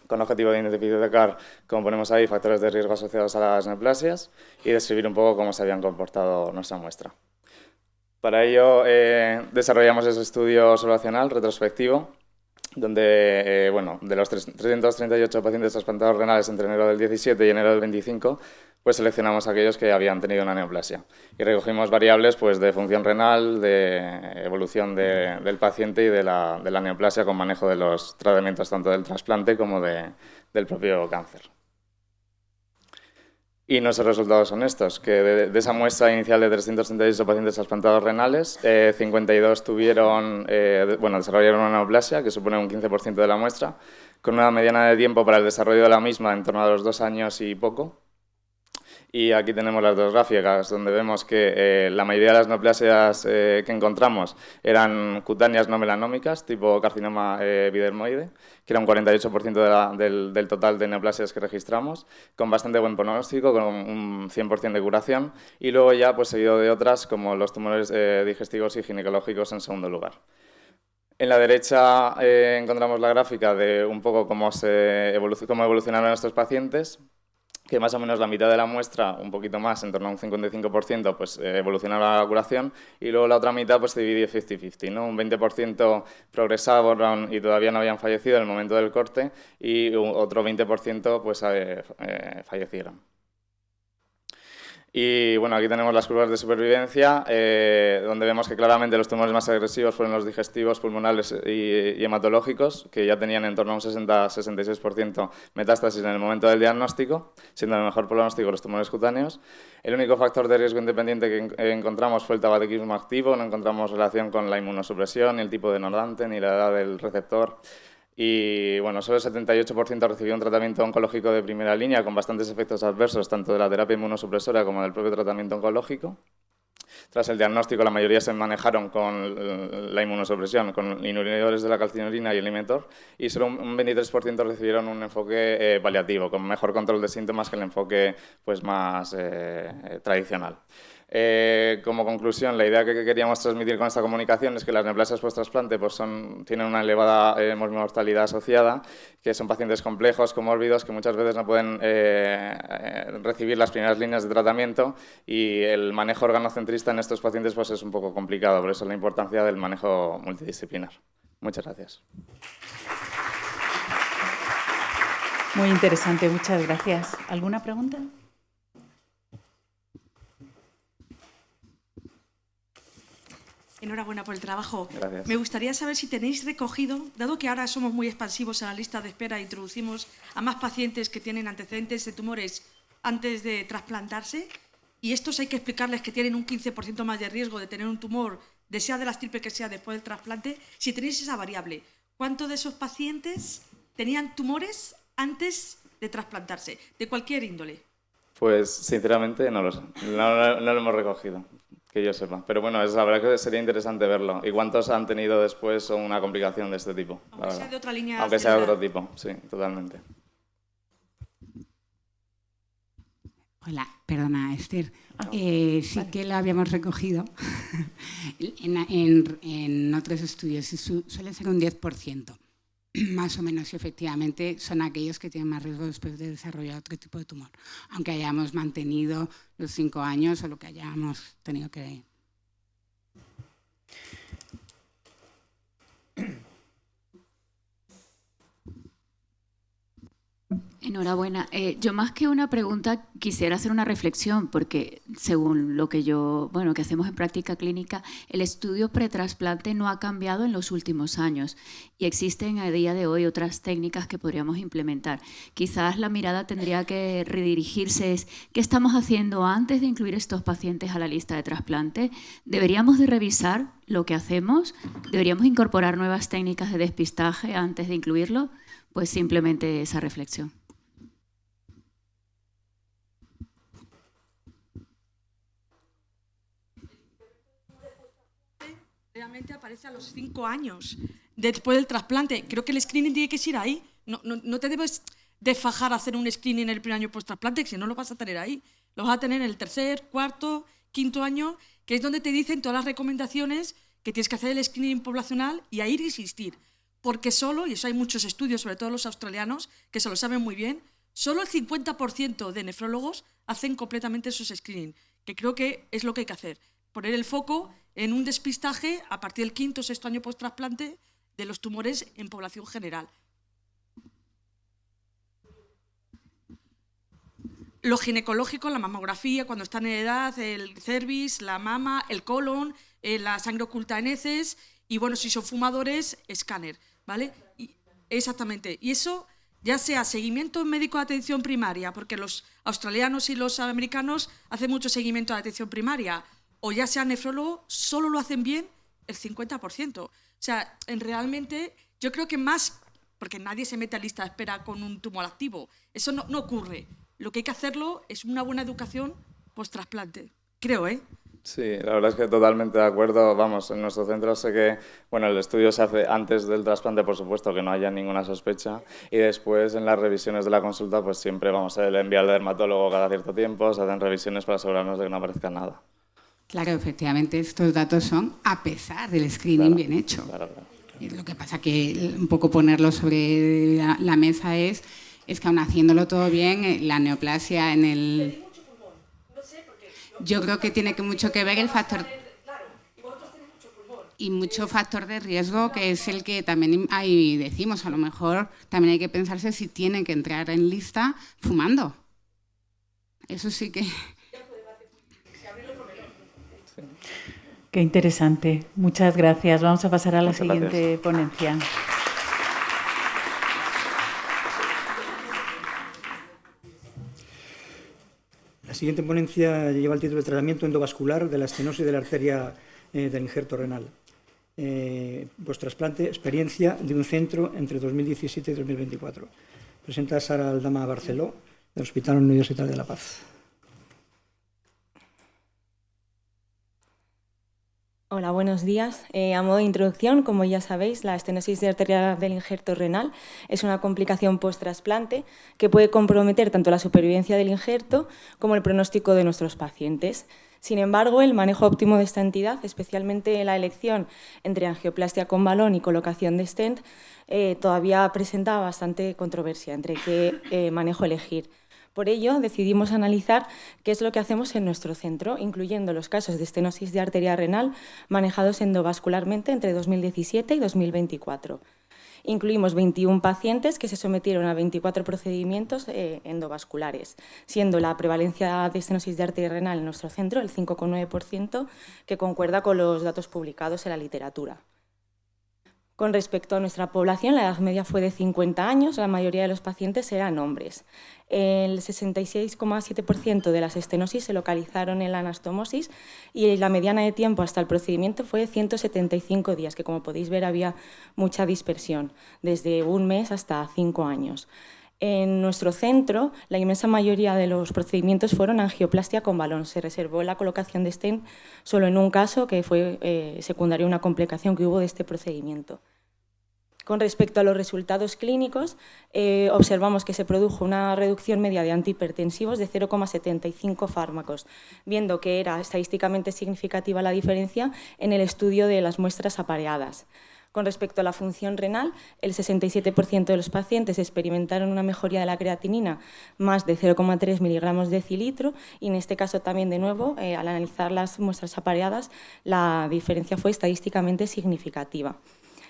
Con objetivo de identificar, como ponemos ahí, factores de riesgo asociados a las neoplasias y describir un poco cómo se habían comportado nuestra muestra. Para ello desarrollamos ese estudio observacional retrospectivo, donde de los 338 pacientes trasplantados renales entre enero del 17 y enero del 25, pues seleccionamos aquellos que habían tenido una neoplasia. Y recogimos variables pues, de función renal, de evolución del paciente y de la neoplasia con manejo de los tratamientos tanto del trasplante como del propio cáncer. Y nuestros resultados son estos, que de esa muestra inicial de 338 pacientes trasplantados renales, 52 desarrollaron una neoplasia, que supone un 15% de la muestra, con una mediana de tiempo para el desarrollo de la misma en torno a los 2 años y poco. Y aquí tenemos las dos gráficas, donde vemos que la mayoría de las neoplasias que encontramos eran cutáneas no melanómicas, tipo carcinoma epidermoide, que era un 48% del total de neoplasias que registramos, con bastante buen pronóstico, con un 100% de curación, y luego ya pues seguido de otras, como los tumores digestivos y ginecológicos en segundo lugar. En la derecha encontramos la gráfica de un poco cómo evolucionaron estos pacientes, que más o menos la mitad de la muestra, un poquito más, en torno a un 55%, pues evolucionaba a la curación, y luego la otra mitad pues se dividía 50-50, ¿no? Un 20% progresaban y todavía no habían fallecido en el momento del corte, y otro 20% pues fallecieron. Y bueno, aquí tenemos las curvas de supervivencia, donde vemos que claramente los tumores más agresivos fueron los digestivos, pulmonares y hematológicos, que ya tenían en torno a un 60-66% metástasis en el momento del diagnóstico, siendo el mejor pronóstico los tumores cutáneos. El único factor de riesgo independiente que encontramos fue el tabaquismo activo, no encontramos relación con la inmunosupresión, ni el tipo de donante, ni la edad del receptor. Y bueno, solo el 78% recibió un tratamiento oncológico de primera línea con bastantes efectos adversos, tanto de la terapia inmunosupresora como del propio tratamiento oncológico. Tras el diagnóstico, la mayoría se manejaron con la inmunosupresión, con inhibidores de la calcinorina y el Imetor, y solo un 23% recibieron un enfoque paliativo, con mejor control de síntomas que el enfoque pues, más tradicional. Como conclusión, la idea que queríamos transmitir con esta comunicación es que las neoplasias post-trasplante pues tienen una elevada mortalidad asociada, que son pacientes complejos, comórbidos, que muchas veces no pueden recibir las primeras líneas de tratamiento, y el manejo organocentrista en estos pacientes pues es un poco complicado, por eso la importancia del manejo multidisciplinar. Muchas gracias. Muy interesante, muchas gracias. ¿Alguna pregunta? Enhorabuena por el trabajo. Gracias. Me gustaría saber si tenéis recogido, dado que ahora somos muy expansivos en la lista de espera e introducimos a más pacientes que tienen antecedentes de tumores antes de trasplantarse, y estos hay que explicarles que tienen un 15% más de riesgo de tener un tumor, sea de la estirpe que sea después del trasplante, si tenéis esa variable, ¿cuántos de esos pacientes tenían tumores antes de trasplantarse, de cualquier índole? Pues sinceramente no lo sé, no lo hemos recogido, que yo sepa. Pero bueno, la verdad que sería interesante verlo. ¿Y cuántos han tenido después una complicación de este tipo? Aunque sea de otra línea. Aunque sea de otro tipo, sí, totalmente. Hola, perdona, Esther. Sí vale. Que lo habíamos recogido en otros estudios. Suele ser un 10%. Más o menos, efectivamente, son aquellos que tienen más riesgo después de desarrollar otro tipo de tumor, aunque hayamos mantenido los 5 años o lo que hayamos tenido que... Enhorabuena. Yo más que una pregunta quisiera hacer una reflexión, porque según lo que que hacemos en práctica clínica, el estudio pretrasplante no ha cambiado en los últimos años y existen a día de hoy otras técnicas que podríamos implementar. Quizás la mirada tendría que redirigirse ¿qué estamos haciendo antes de incluir estos pacientes a la lista de trasplante? ¿Deberíamos de revisar lo que hacemos? ¿Deberíamos incorporar nuevas técnicas de despistaje antes de incluirlo? Pues simplemente esa reflexión. Realmente aparece a los 5 años después del trasplante. Creo que el screening tiene que ir ahí. No te debes desfajar a hacer un screening en el primer año post-trasplante, que si no lo vas a tener ahí. Lo vas a tener en el 3er, 4º, 5º año, que es donde te dicen todas las recomendaciones que tienes que hacer el screening poblacional y ahí insistir. Porque solo, y eso hay muchos estudios, sobre todo los australianos, que se lo saben muy bien, solo el 50% de nefrólogos hacen completamente esos screening, que creo que es lo que hay que hacer. Poner el foco en un despistaje a partir del 5º o 6º año post-trasplante de los tumores en población general. Lo ginecológico, la mamografía, cuando están en edad, el cervix, la mama, el colon, la sangre oculta en heces y, bueno, si son fumadores, escáner, ¿vale? Exactamente. Y eso ya sea seguimiento médico de atención primaria, porque los australianos y los americanos hacen mucho seguimiento de atención primaria, o ya sea nefrólogo, solo lo hacen bien el 50%. O sea, realmente yo creo que más, porque nadie se mete a lista de espera con un tumor activo, eso no ocurre. Lo que hay que hacerlo es una buena educación post-trasplante, creo, ¿eh? Sí, la verdad es que totalmente de acuerdo. Vamos, en nuestro centro sé que el estudio se hace antes del trasplante, por supuesto, que no haya ninguna sospecha, y después en las revisiones de la consulta pues siempre vamos a enviar al dermatólogo cada cierto tiempo, se hacen revisiones para asegurarnos de que no aparezca nada. Claro, efectivamente, estos datos son a pesar del screening bien hecho. Claro. Lo que pasa que un poco ponerlo sobre la mesa es que aun haciéndolo todo bien, la neoplasia en el... Yo creo que tiene mucho que ver el factor y mucho factor de riesgo, que es el que también ahí decimos, a lo mejor también hay que pensarse si tienen que entrar en lista fumando. Eso sí que... Qué interesante. Muchas gracias. Vamos a pasar a la siguiente ponencia. La siguiente ponencia lleva el título de Tratamiento endovascular de la estenosis de la arteria del injerto renal. Post-trasplante, experiencia de un centro entre 2017 y 2024. Presenta Sara Aldama Barceló, del Hospital Universitario de La Paz. Hola, buenos días. A modo de introducción, como ya sabéis, la estenosis de arteria del injerto renal es una complicación post-trasplante que puede comprometer tanto la supervivencia del injerto como el pronóstico de nuestros pacientes. Sin embargo, el manejo óptimo de esta entidad, especialmente la elección entre angioplastia con balón y colocación de stent, todavía presenta bastante controversia entre qué manejo elegir. Por ello, decidimos analizar qué es lo que hacemos en nuestro centro, incluyendo los casos de estenosis de arteria renal manejados endovascularmente entre 2017 y 2024. Incluimos 21 pacientes que se sometieron a 24 procedimientos endovasculares, siendo la prevalencia de estenosis de arteria renal en nuestro centro el 5,9%, que concuerda con los datos publicados en la literatura. Con respecto a nuestra población, la edad media fue de 50 años, la mayoría de los pacientes eran hombres. El 66,7% de las estenosis se localizaron en la anastomosis y la mediana de tiempo hasta el procedimiento fue de 175 días, que como podéis ver había mucha dispersión, desde un mes hasta 5 años. En nuestro centro, la inmensa mayoría de los procedimientos fueron angioplastia con balón. Se reservó la colocación de stent solo en un caso, que fue secundario a una complicación que hubo de este procedimiento. Con respecto a los resultados clínicos, observamos que se produjo una reducción media de antihipertensivos de 0,75 fármacos, viendo que era estadísticamente significativa la diferencia en el estudio de las muestras apareadas. Con respecto a la función renal, el 67% de los pacientes experimentaron una mejoría de la creatinina más de 0,3 miligramos decilitro y en este caso también, de nuevo, al analizar las muestras apareadas, la diferencia fue estadísticamente significativa.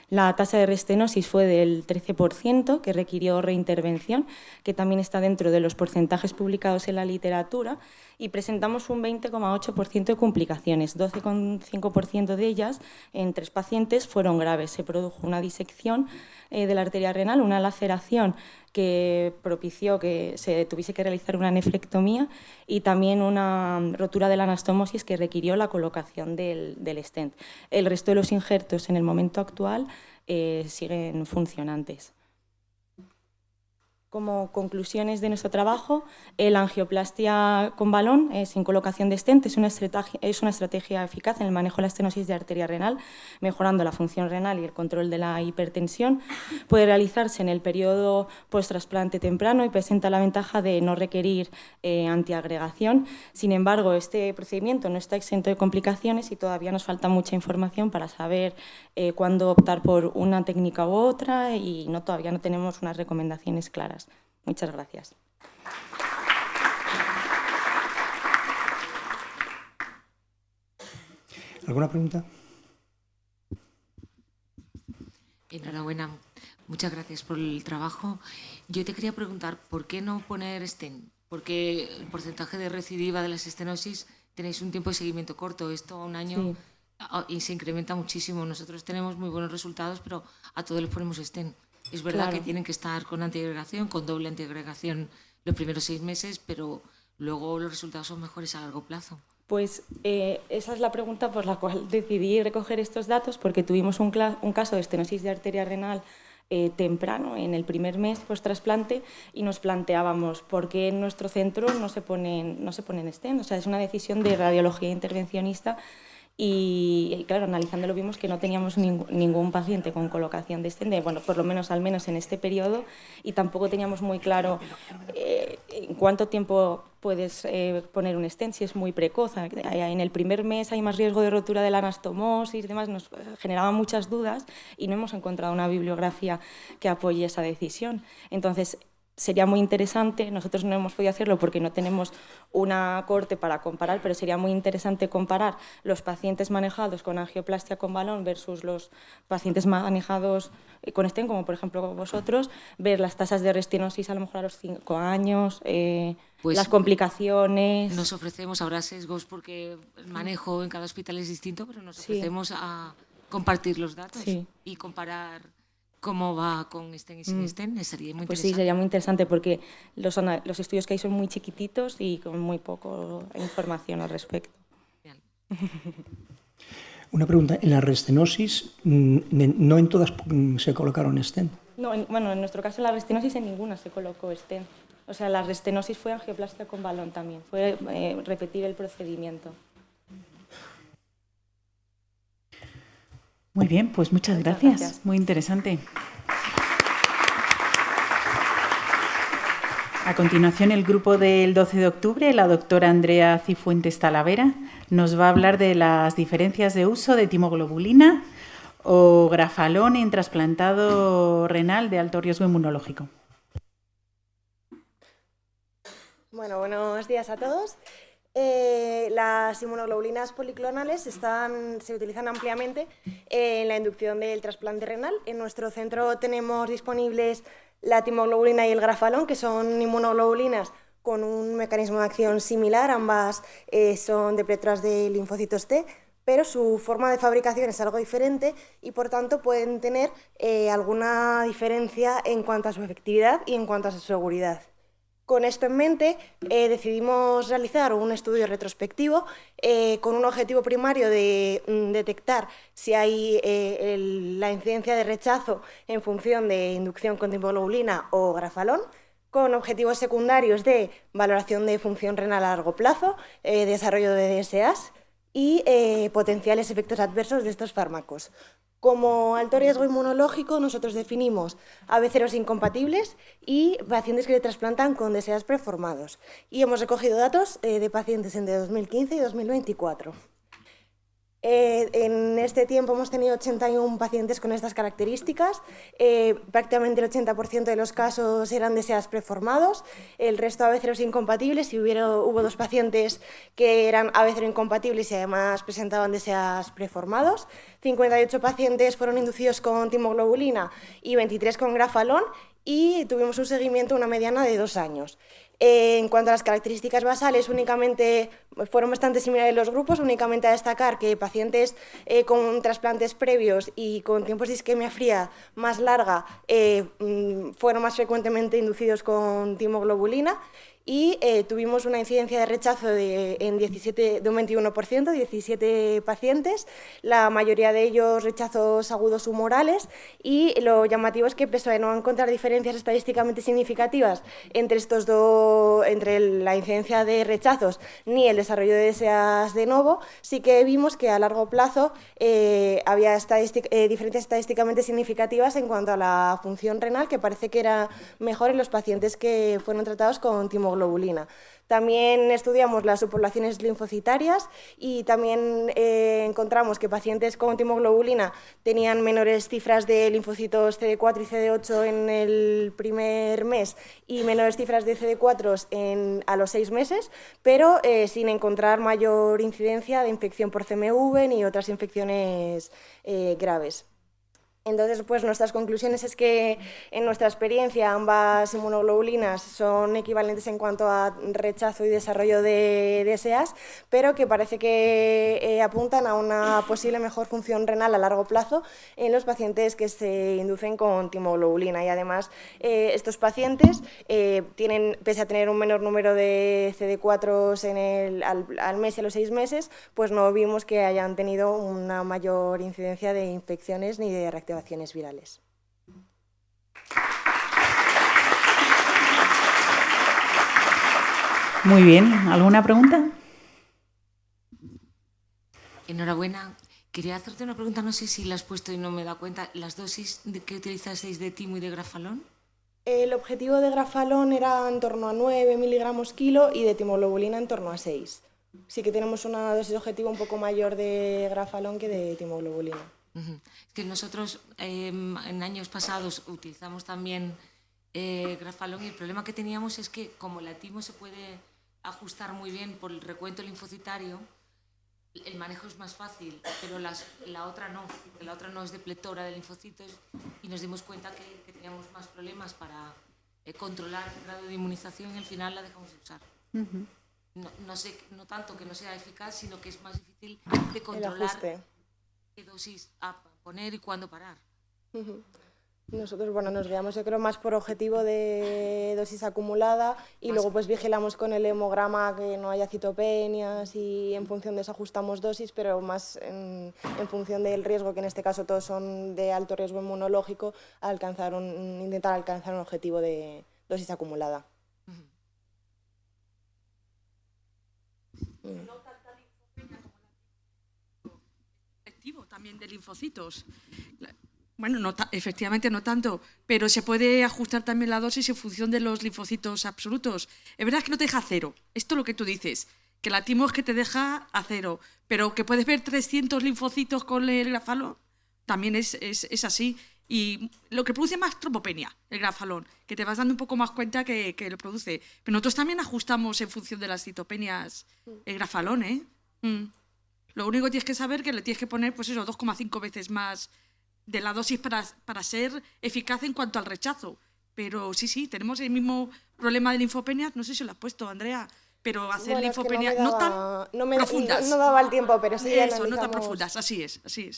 La tasa de restenosis fue del 13%, que requirió reintervención, que también está dentro de los porcentajes publicados en la literatura, y presentamos un 20,8% de complicaciones. 12,5% de ellas, en 3 pacientes, fueron graves. Se produjo una disección de la arteria renal, una laceración que propició que se tuviese que realizar una nefrectomía y también una rotura de la anastomosis que requirió la colocación del stent. El resto de los injertos en el momento actual siguen funcionantes. Como conclusiones de nuestro trabajo, la angioplastia con balón sin colocación de stent es una estrategia eficaz en el manejo de la estenosis de arteria renal, mejorando la función renal y el control de la hipertensión. Puede realizarse en el periodo post-trasplante temprano y presenta la ventaja de no requerir antiagregación. Sin embargo, este procedimiento no está exento de complicaciones y todavía nos falta mucha información para saber cuándo optar por una técnica u otra y todavía no tenemos unas recomendaciones claras. Muchas gracias. ¿Alguna pregunta? Enhorabuena, muchas gracias por el trabajo. Yo te quería preguntar, ¿por qué no poner stent? Porque el porcentaje de recidiva de las estenosis tenéis un tiempo de seguimiento corto, esto a un año y se incrementa muchísimo. Nosotros tenemos muy buenos resultados, pero a todos les ponemos stent. Es verdad Claro. que tienen que estar con antiagregación, con doble antiagregación los primeros 6 meses, pero luego los resultados son mejores a largo plazo. Pues esa es la pregunta por la cual decidí recoger estos datos, porque tuvimos un caso de estenosis de arteria renal temprano, en el primer mes post-trasplante, y nos planteábamos por qué en nuestro centro no se ponen stent. O sea, es una decisión de radiología intervencionista y claro, analizándolo vimos que no teníamos ningún paciente con colocación de stent, bueno, por lo menos al menos en este periodo, y tampoco teníamos muy claro en cuánto tiempo puedes poner un stent, si es muy precoz. En el primer mes hay más riesgo de rotura de la anastomosis y demás, nos generaban muchas dudas y no hemos encontrado una bibliografía que apoye esa decisión. Entonces, sería muy interesante, nosotros no hemos podido hacerlo porque no tenemos una cohorte para comparar, pero sería muy interesante comparar los pacientes manejados con angioplastia con balón versus los pacientes manejados con stent, como por ejemplo vosotros, ver las tasas de restenosis a lo mejor a los 5 años, Pues las complicaciones. Nos ofrecemos, habrá sesgos porque el manejo en cada hospital es distinto, pero nos Sí. ofrecemos a compartir los datos Sí. y comparar cómo va con stent y sin stent. Sería muy Pues sí, interesante. sería muy interesante porque los estudios que hay son muy chiquititos y con muy poco información al respecto. Una pregunta, en la restenosis, no en todas se colocaron stent. No, bueno, en nuestro caso la restenosis en ninguna se colocó stent. O sea, la restenosis fue angioplastia con balón también, fue repetir el procedimiento. Muy bien, pues muchas gracias. Muy interesante. A continuación, el grupo del 12 de octubre, la doctora Andrea Cifuentes Talavera, nos va a hablar de las diferencias de uso de timoglobulina o grafalón en trasplantado renal de alto riesgo inmunológico. Bueno, buenos días a todos. Las inmunoglobulinas policlonales se utilizan ampliamente en la inducción del trasplante renal. En nuestro centro tenemos disponibles la timoglobulina y el grafalón, que son inmunoglobulinas con un mecanismo de acción similar. Ambas son depletoras de linfocitos T, pero su forma de fabricación es algo diferente y, por tanto, pueden tener alguna diferencia en cuanto a su efectividad y en cuanto a su seguridad. Con esto en mente, decidimos realizar un estudio retrospectivo con un objetivo primario de detectar si hay la incidencia de rechazo en función de inducción con timoglobulina o grafalón, con objetivos secundarios de valoración de función renal a largo plazo, desarrollo de DSAs y potenciales efectos adversos de estos fármacos. Como alto riesgo inmunológico, nosotros definimos AB0 incompatibles y pacientes que se trasplantan con DSAs preformados. Y hemos recogido datos de pacientes entre 2015 y 2024. En este tiempo hemos tenido 81 pacientes con estas características. Prácticamente el 80% de los casos eran DSAs preformados, el resto AB0 incompatibles y hubo 2 pacientes que eran AB0 incompatibles y además presentaban DSAs preformados. 58 pacientes fueron inducidos con timoglobulina y 23 con grafalón y tuvimos un seguimiento, una mediana de 2 años. En cuanto a las características basales, únicamente fueron bastante similares los grupos, únicamente a destacar que pacientes con trasplantes previos y con tiempos de isquemia fría más larga fueron más frecuentemente inducidos con timoglobulina y tuvimos una incidencia de rechazo de un 21%, 17 pacientes, la mayoría de ellos rechazos agudos humorales, y lo llamativo es que, pese a no encontrar diferencias estadísticamente significativas entre la incidencia de rechazos ni el desarrollo de DSAs de novo, sí que vimos que a largo plazo había diferencias estadísticamente significativas en cuanto a la función renal, que parece que era mejor en los pacientes que fueron tratados con timoglobulina. También estudiamos las subpoblaciones linfocitarias y también encontramos que pacientes con timoglobulina tenían menores cifras de linfocitos CD4 y CD8 en el primer mes y menores cifras de CD4 a los 6 meses, pero sin encontrar mayor incidencia de infección por CMV ni otras infecciones graves. Entonces, pues nuestras conclusiones es que en nuestra experiencia ambas inmunoglobulinas son equivalentes en cuanto a rechazo y desarrollo de DSAs, pero que parece que apuntan a una posible mejor función renal a largo plazo en los pacientes que se inducen con timoglobulina. Y además, estos pacientes tienen, pese a tener un menor número de CD4 al mes y a los 6 meses, pues no vimos que hayan tenido una mayor incidencia de infecciones ni de reactivaciones virales. Muy bien, ¿alguna pregunta? Enhorabuena. Quería hacerte una pregunta, no sé si la has puesto y no me he dado cuenta. ¿Las dosis que utilizasteis de timo y de grafalón? El objetivo de grafalón era en torno a 9 miligramos kilo y de timoglobulina en torno a 6. Sí que tenemos una dosis objetivo un poco mayor de grafalón que de timoglobulina. Es que nosotros en años pasados utilizamos también grafalón y el problema que teníamos es que como la timo se puede ajustar muy bien por el recuento linfocitario, el manejo es más fácil, pero la otra no, porque la otra no es depletora de linfocitos y nos dimos cuenta que teníamos más problemas para controlar el grado de inmunización y al final la dejamos de usar. No tanto que no sea eficaz, sino que es más difícil de controlar qué dosis a poner y cuándo parar. Nosotros, bueno, nos guiamos, yo creo, más por objetivo de dosis acumulada y luego pues vigilamos con el hemograma que no haya citopenias y en función de eso ajustamos dosis, pero más en función del riesgo, que en este caso todos son de alto riesgo inmunológico, intentar alcanzar un objetivo de dosis acumulada. También de linfocitos. Bueno, efectivamente no tanto, pero se puede ajustar también la dosis en función de los linfocitos absolutos. Es verdad que no te deja a cero, esto es lo que tú dices, que la timo es que te deja a cero, pero que puedes ver 300 linfocitos con el grafalón, también es así. Y lo que produce más trombopenia, el grafalón, que te vas dando un poco más cuenta que lo produce. Pero nosotros también ajustamos en función de las citopenias el grafalón, ¿eh? Lo único que tienes que saber es que le tienes que poner, pues eso, 2,5 veces más de la dosis para ser eficaz en cuanto al rechazo. Pero sí, tenemos el mismo problema de linfopenias, no sé si lo has puesto, Andrea, pero hacer linfopenias es que no tan profundas. No daba el tiempo, pero sí. Eso, no tan profundas, así es. Sí.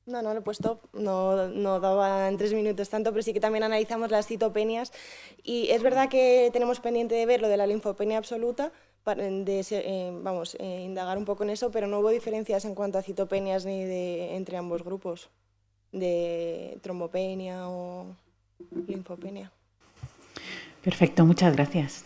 No lo he puesto, no daba en 3 minutos tanto, pero sí que también analizamos las citopenias y es verdad que tenemos pendiente de ver lo de la linfopenia absoluta, indagar un poco en eso, pero no hubo diferencias en cuanto a citopenias ni entre ambos grupos, de trombopenia o linfopenia. Perfecto, muchas gracias.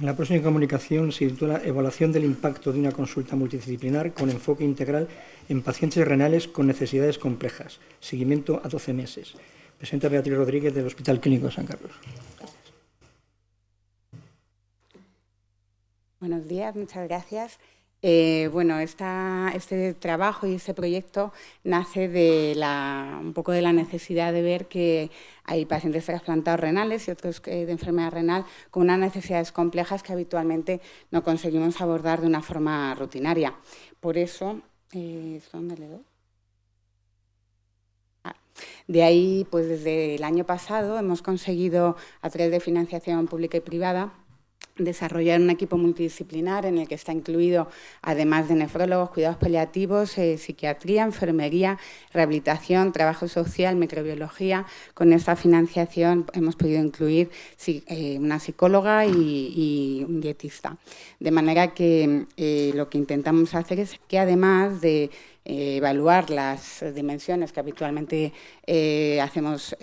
La próxima comunicación se titula Evaluación del impacto de una consulta multidisciplinar con enfoque integral en pacientes renales con necesidades complejas. Seguimiento a 12 meses. Presenta Beatriz Rodríguez del Hospital Clínico de San Carlos. Buenos días, muchas gracias. Bueno, este trabajo y este proyecto nace de un poco de la necesidad de ver que hay pacientes trasplantados renales y otros de enfermedad renal con unas necesidades complejas que habitualmente no conseguimos abordar de una forma rutinaria. Por eso, ¿dónde le doy? De ahí, pues desde el año pasado hemos conseguido, a través de financiación pública y privada, desarrollar un equipo multidisciplinar en el que está incluido, además de nefrólogos, cuidados paliativos, psiquiatría, enfermería, rehabilitación, trabajo social, microbiología. Con esta financiación hemos podido incluir una psicóloga y un dietista. De manera que lo que intentamos hacer es que, además de evaluar las dimensiones que habitualmente hacemos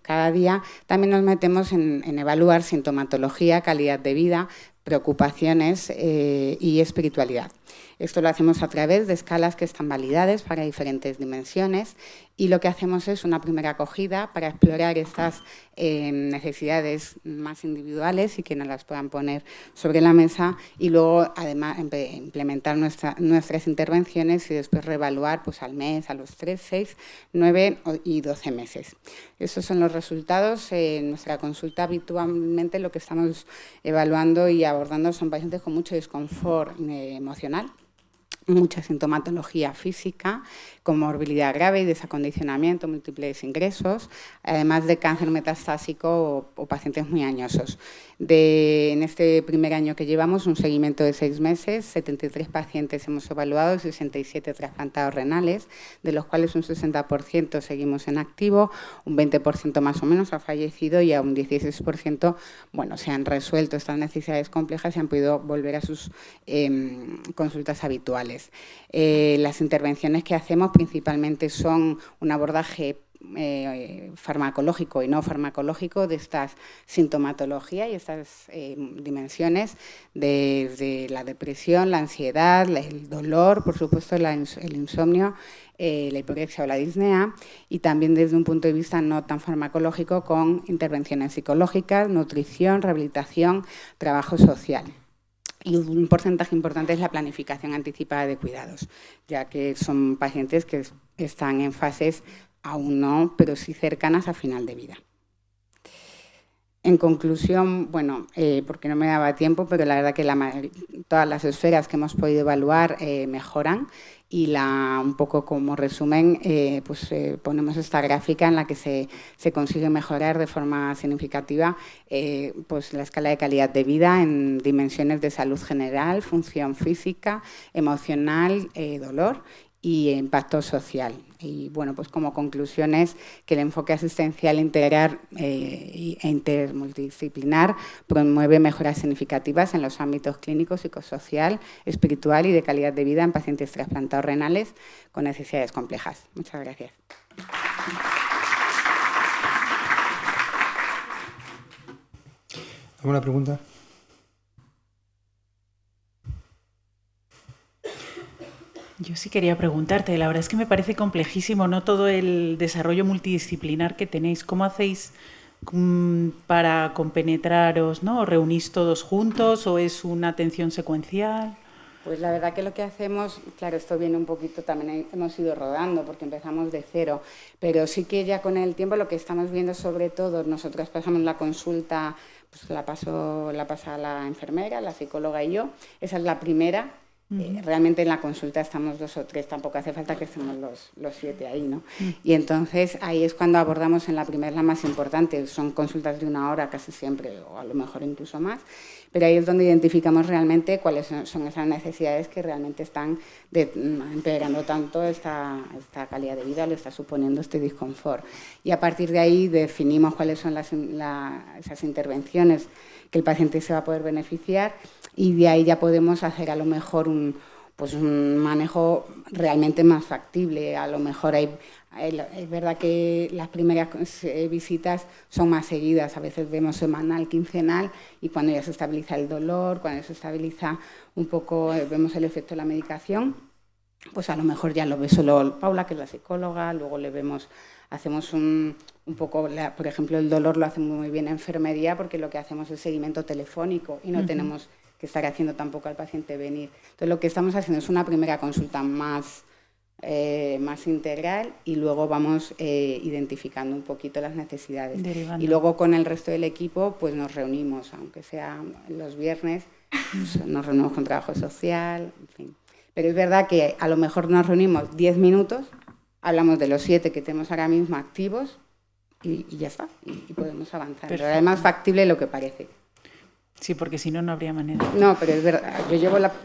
cada día, también nos metemos en evaluar sintomatología, calidad de vida, preocupaciones y espiritualidad. Esto lo hacemos a través de escalas que están validadas para diferentes dimensiones y lo que hacemos es una primera acogida para explorar estas necesidades más individuales y que nos las puedan poner sobre la mesa y luego además implementar nuestras intervenciones y después reevaluar pues, al mes, a los 3, 6, 9 y 12 meses. Estos son los resultados. En nuestra consulta habitualmente lo que estamos evaluando y abordando son pacientes con mucho disconfort emocional, mucha sintomatología física, comorbilidad grave y desacondicionamiento, múltiples ingresos, además de cáncer metastásico o pacientes muy añosos. En este primer año que llevamos, un seguimiento de 6 meses, 73 pacientes hemos evaluado y 67 trasplantados renales, de los cuales un 60% seguimos en activo, un 20% más o menos ha fallecido y a un 16% bueno, se han resuelto estas necesidades complejas y han podido volver a sus consultas habituales. Las intervenciones que hacemos principalmente son un abordaje farmacológico y no farmacológico de estas sintomatologías y estas dimensiones desde la depresión, la ansiedad, el dolor, por supuesto el insomnio, la hiporexia o la disnea y también desde un punto de vista no tan farmacológico con intervenciones psicológicas, nutrición, rehabilitación, trabajo social. Y un porcentaje importante es la planificación anticipada de cuidados, ya que son pacientes que están en fases aún no, pero sí cercanas a final de vida. En conclusión, bueno, porque no me daba tiempo, pero la verdad que todas las esferas que hemos podido evaluar mejoran y un poco como resumen, ponemos esta gráfica en la que se consigue mejorar de forma significativa pues la escala de calidad de vida en dimensiones de salud general, función física, emocional, dolor y impacto social. Y bueno, pues como conclusión es que el enfoque asistencial integral e intermultidisciplinar promueve mejoras significativas en los ámbitos clínico, psicosocial, espiritual y de calidad de vida en pacientes trasplantados renales con necesidades complejas. Muchas gracias. ¿Alguna pregunta? Yo sí quería preguntarte, la verdad es que me parece complejísimo, ¿no? Todo el desarrollo multidisciplinar que tenéis. ¿Cómo hacéis para compenetraros, ¿no? ¿Os reunís todos juntos o es una atención secuencial? Pues la verdad que lo que hacemos, claro, esto viene un poquito, también hemos ido rodando porque empezamos de cero, pero sí que ya con el tiempo lo que estamos viendo sobre todo, nosotros pasamos la consulta, pues la pasa la enfermera, la psicóloga y yo, esa es la primera. Realmente en la consulta estamos 2 o 3, tampoco hace falta que estemos los 7 ahí, ¿no? Y entonces ahí es cuando abordamos en la primera, la más importante, son consultas de 1 hora casi siempre, o a lo mejor incluso más, pero ahí es donde identificamos realmente cuáles son esas necesidades que realmente están empeorando tanto esta calidad de vida, le está suponiendo este disconfort. Y a partir de ahí definimos cuáles son esas intervenciones que el paciente se va a poder beneficiar y de ahí ya podemos hacer a lo mejor un manejo realmente más factible. A lo mejor es verdad que las primeras visitas son más seguidas, a veces vemos semanal, quincenal y cuando ya se estabiliza el dolor, cuando se estabiliza un poco, vemos el efecto de la medicación, pues a lo mejor ya lo ve solo Paula, que es la psicóloga, luego le vemos, hacemos un poco, por ejemplo, el dolor lo hace muy bien enfermería porque lo que hacemos es seguimiento telefónico y no tenemos que estar haciendo tampoco al paciente venir. Entonces lo que estamos haciendo es una primera consulta más integral y luego vamos identificando un poquito las necesidades. Derivando. Y luego con el resto del equipo pues nos reunimos, aunque sea los viernes, pues, nos reunimos con trabajo social, en fin. Pero es verdad que a lo mejor nos reunimos 10 minutos, hablamos de los 7 que tenemos ahora mismo activos y ya está, y podemos avanzar. Pero es más factible de lo que parece. Sí, porque si no, no habría manera. No, pero es verdad,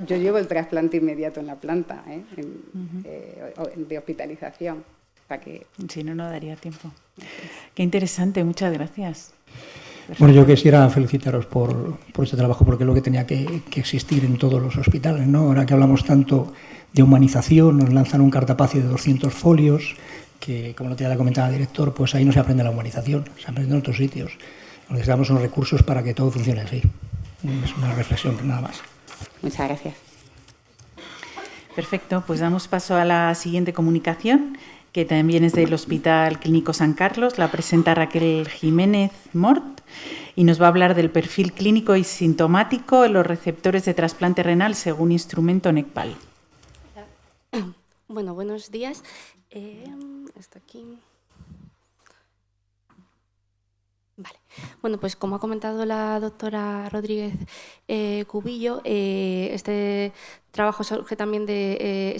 yo llevo el trasplante inmediato en la planta, de hospitalización. Para que... Si no, no daría tiempo. Qué interesante, muchas gracias. Bueno, yo quisiera felicitaros por este trabajo, porque es lo que tenía que existir en todos los hospitales, ¿no? Ahora que hablamos tanto de humanización, nos lanzan un cartapacio de 200 folios, que, como lo te comentaba el director, pues ahí no se aprende la humanización, se aprende en otros sitios. Necesitamos unos recursos para que todo funcione así. Es una reflexión, nada más. Muchas gracias. Perfecto, pues damos paso a la siguiente comunicación, que también es del Hospital Clínico San Carlos. La presenta Raquel Jiménez Mort y nos va a hablar del perfil clínico y sintomático en los receptores de trasplante renal según instrumento NECPAL. Bueno, buenos días. Está aquí. Vale. Bueno, pues como ha comentado la doctora Rodríguez Cubillo, este trabajo surge también de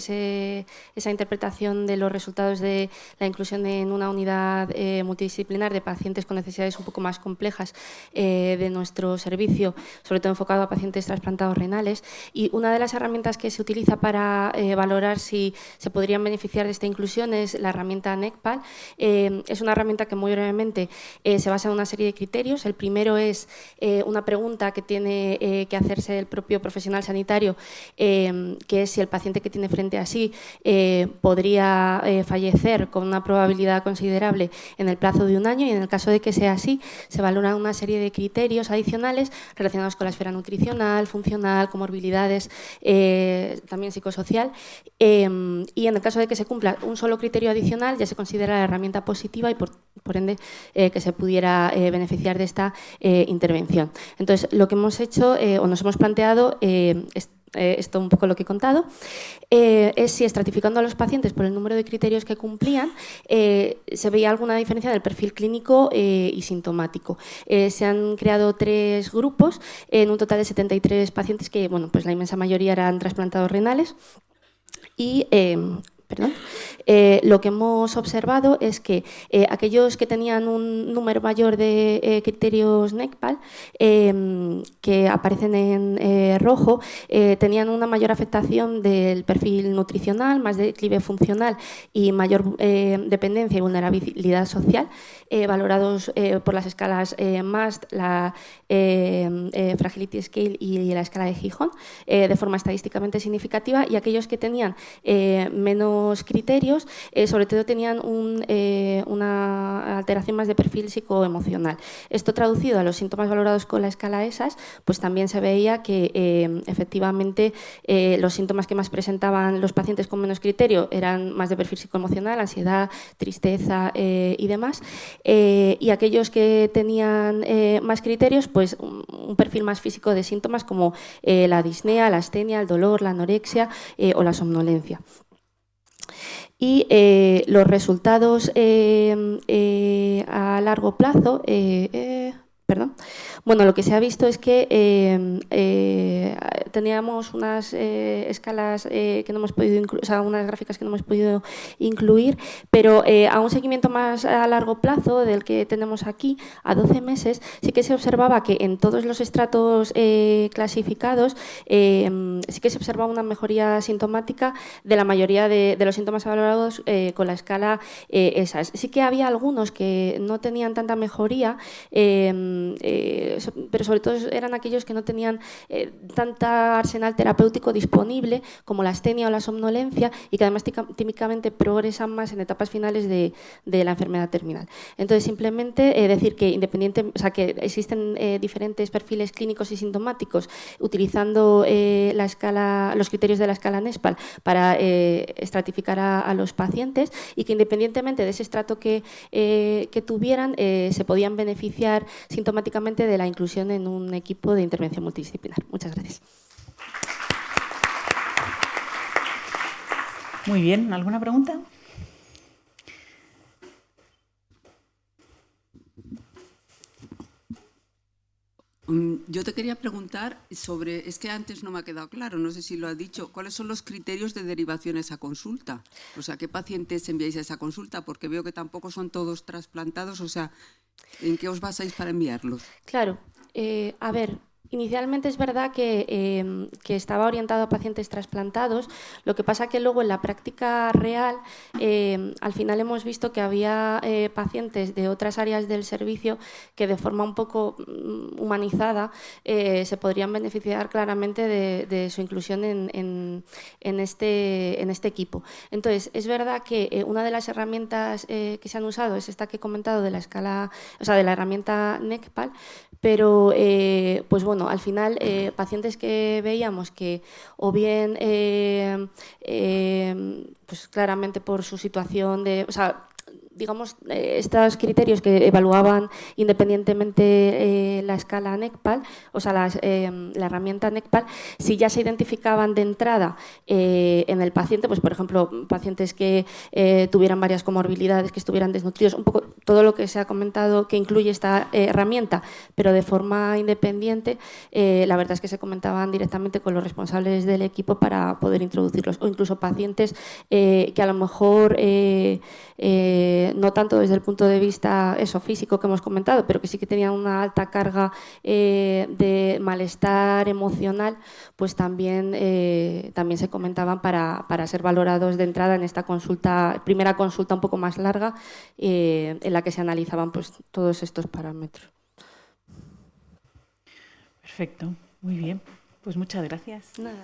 esa interpretación de los resultados de la inclusión en una unidad multidisciplinar de pacientes con necesidades un poco más complejas de nuestro servicio, sobre todo enfocado a pacientes trasplantados renales. Y una de las herramientas que se utiliza para valorar si se podrían beneficiar de esta inclusión es la herramienta NECPAL. Es una herramienta que muy brevemente se basa en una serie de criterios. El primero es una pregunta que tiene que hacerse el propio profesional sanitario, que es si el paciente que tiene frente a sí podría fallecer con una probabilidad considerable en el plazo de un año, y en el caso de que sea así, se valora una serie de criterios adicionales relacionados con la esfera nutricional, funcional, comorbilidades, también psicosocial, y en el caso de que se cumpla un solo criterio adicional ya se considera la herramienta positiva y por ende que se pudiera beneficiar de esta intervención. Entonces, lo que hemos hecho o nos hemos planteado esto un poco lo que he contado, es si estratificando a los pacientes por el número de criterios que cumplían, se veía alguna diferencia en el perfil clínico y sintomático. Se han creado 3 grupos en un total de 73 pacientes que, bueno, pues la inmensa mayoría eran trasplantados renales y lo que hemos observado es que aquellos que tenían un número mayor de criterios NECPAL, que aparecen en rojo, tenían una mayor afectación del perfil nutricional, más declive funcional y mayor dependencia y vulnerabilidad social, valorados por las escalas MAST, la Fragility Scale y la escala de Gijón, de forma estadísticamente significativa, y aquellos que tenían menos criterios, sobre todo tenían una alteración más de perfil psicoemocional. Esto traducido a los síntomas valorados con la escala ESAS, pues también se veía que efectivamente los síntomas que más presentaban los pacientes con menos criterio eran más de perfil psicoemocional, ansiedad, tristeza y demás, y aquellos que tenían más criterios, pues un perfil más físico de síntomas como la disnea, la astenia, el dolor, la anorexia o la somnolencia. Y los resultados a largo plazo, bueno, lo que se ha visto es que teníamos unas escalas que no hemos podido incluir, o sea, unas gráficas que no hemos podido incluir, pero a un seguimiento más a largo plazo del que tenemos aquí, a 12 meses, sí que se observaba que en todos los estratos clasificados sí que se observaba una mejoría sintomática de la mayoría de los síntomas valorados con la escala ESAS. Sí que había algunos que no tenían tanta mejoría, pero sobre todo eran aquellos que no tenían tanta arsenal terapéutico disponible como la astenia o la somnolencia, y que además típicamente progresan más en etapas finales de la enfermedad terminal. Entonces, simplemente decir que que existen diferentes perfiles clínicos y sintomáticos utilizando los criterios de la escala NECPAL para estratificar a los pacientes, y que independientemente de ese estrato que tuvieran, se podían beneficiar sintomáticamente de la inclusión en un equipo de intervención multidisciplinar. Muchas gracias. Muy bien, ¿alguna pregunta? Yo te quería preguntar sobre, es que antes no me ha quedado claro, no sé si lo has dicho, ¿cuáles son los criterios de derivación a esa consulta? O sea, ¿qué pacientes enviáis a esa consulta? Porque veo que tampoco son todos trasplantados, o sea, ¿en qué os basáis para enviarlos? Claro, a ver, inicialmente es verdad que estaba orientado a pacientes trasplantados, lo que pasa que luego en la práctica real al final hemos visto que había pacientes de otras áreas del servicio que de forma un poco humanizada se podrían beneficiar claramente de su inclusión en este equipo. Entonces, es verdad que una de las herramientas que se han usado es esta que he comentado de la escala, o sea, de la herramienta NECPAL, pero pues bueno, bueno, al final pacientes que veíamos que o bien pues claramente por su situación de, o sea, digamos, estos criterios que evaluaban independientemente la escala NECPAL, o sea, la herramienta NECPAL, si ya se identificaban de entrada en el paciente, pues por ejemplo, pacientes que tuvieran varias comorbilidades, que estuvieran desnutridos, un poco todo lo que se ha comentado que incluye esta herramienta, pero de forma independiente, la verdad es que se comentaban directamente con los responsables del equipo para poder introducirlos, o incluso pacientes que a lo mejor no tanto desde el punto de vista físico que hemos comentado, pero que sí que tenían una alta carga de malestar emocional, pues también se comentaban para ser valorados de entrada en esta primera consulta un poco más larga, en la que se analizaban pues todos estos parámetros. Perfecto, muy bien. Pues muchas gracias. Nada.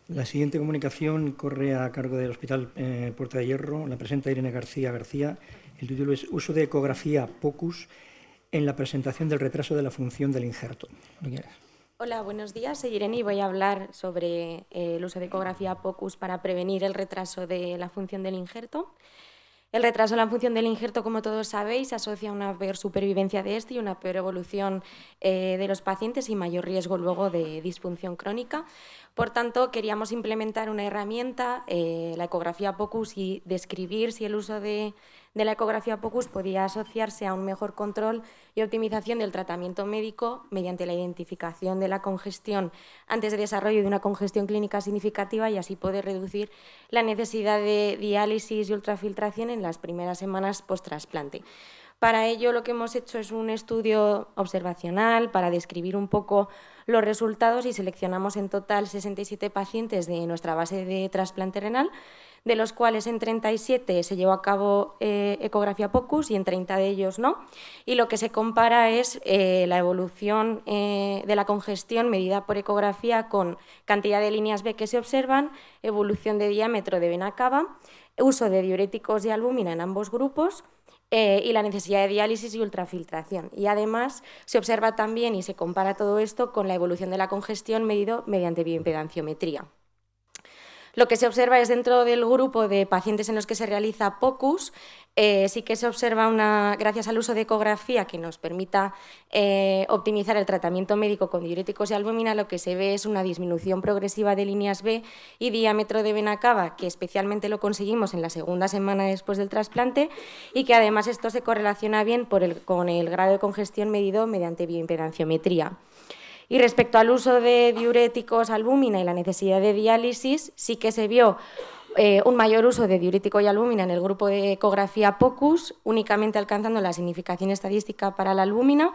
La siguiente comunicación corre a cargo del Hospital Puerta de Hierro. La presenta Irene García. El título es Uso de ecografía POCUS en la presentación del retraso de la función del injerto. Hola, buenos días. Soy Irene y voy a hablar sobre el uso de ecografía POCUS para prevenir el retraso de la función del injerto. El retraso en la función del injerto, como todos sabéis, se asocia a una peor supervivencia de este y una peor evolución de los pacientes y mayor riesgo luego de disfunción crónica. Por tanto, queríamos implementar una herramienta, la ecografía POCUS, y describir si el uso de la ecografía POCUS podía asociarse a un mejor control y optimización del tratamiento médico mediante la identificación de la congestión antes de desarrollo de una congestión clínica significativa y así poder reducir la necesidad de diálisis y ultrafiltración en las primeras semanas post-trasplante. Para ello lo que hemos hecho es un estudio observacional para describir un poco los resultados y seleccionamos en total 67 pacientes de nuestra base de trasplante renal, de los cuales en 37 se llevó a cabo ecografía POCUS y en 30 de ellos no. Y lo que se compara es la evolución de la congestión medida por ecografía con cantidad de líneas B que se observan, evolución de diámetro de vena cava, uso de diuréticos y albúmina en ambos grupos, y la necesidad de diálisis y ultrafiltración. Y además se observa también y se compara todo esto con la evolución de la congestión medido mediante bioimpedanciometría. Lo que se observa es dentro del grupo de pacientes en los que se realiza POCUS, sí que se observa gracias al uso de ecografía que nos permita optimizar el tratamiento médico con diuréticos y albúmina, lo que se ve es una disminución progresiva de líneas B y diámetro de vena cava, que especialmente lo conseguimos en la segunda semana después del trasplante y que además esto se correlaciona bien con el grado de congestión medido mediante bioimpedanciometría. Y respecto al uso de diuréticos, albúmina y la necesidad de diálisis, sí que se vio un mayor uso de diurético y albúmina en el grupo de ecografía POCUS, únicamente alcanzando la significación estadística para la albúmina.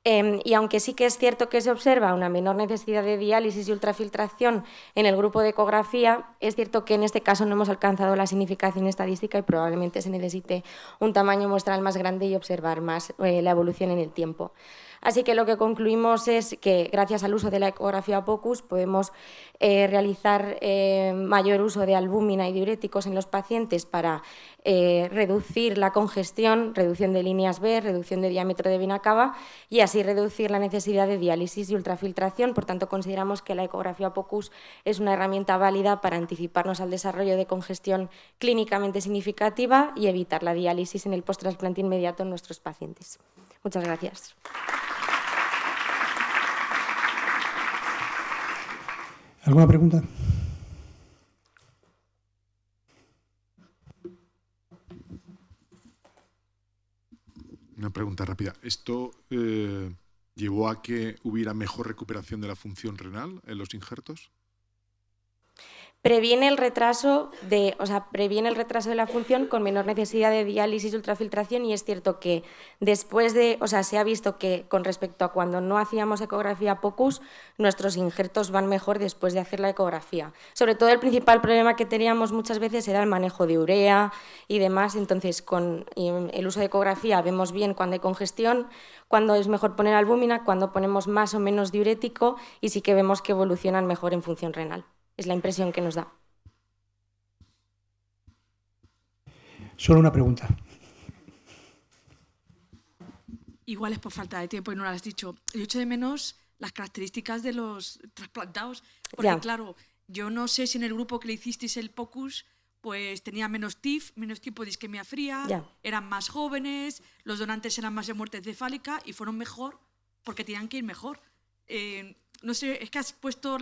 Y aunque sí que es cierto que se observa una menor necesidad de diálisis y ultrafiltración en el grupo de ecografía, es cierto que en este caso no hemos alcanzado la significación estadística y probablemente se necesite un tamaño muestral más grande y observar más la evolución en el tiempo. Así que lo que concluimos es que gracias al uso de la ecografía POCUS podemos realizar mayor uso de albúmina y diuréticos en los pacientes para reducir la congestión, reducción de líneas B, reducción de diámetro de vena cava y así reducir la necesidad de diálisis y ultrafiltración. Por tanto, consideramos que la ecografía POCUS es una herramienta válida para anticiparnos al desarrollo de congestión clínicamente significativa y evitar la diálisis en el post-trasplante inmediato en nuestros pacientes. Muchas gracias. ¿Alguna pregunta? Una pregunta rápida. ¿Esto llevó a que hubiera mejor recuperación de la función renal en los injertos? Previene el retraso de la función con menor necesidad de diálisis y ultrafiltración, y es cierto que después se ha visto que con respecto a cuando no hacíamos ecografía POCUS, nuestros injertos van mejor después de hacer la ecografía. Sobre todo el principal problema que teníamos muchas veces era el manejo de urea y demás, entonces con el uso de ecografía vemos bien cuando hay congestión, cuando es mejor poner albúmina, cuando ponemos más o menos diurético y sí que vemos que evolucionan mejor en función renal. Es la impresión que nos da. Solo una pregunta. igual es por falta de tiempo y no lo has dicho. Yo echo de menos las características de los trasplantados, porque claro, yo no sé si en el grupo que le hicisteis el POCUS pues tenía menos TIF, menos tipo de isquemia fría, eran más jóvenes, los donantes eran más de muerte encefálica y fueron mejor porque tenían que ir mejor. No sé, es que has puesto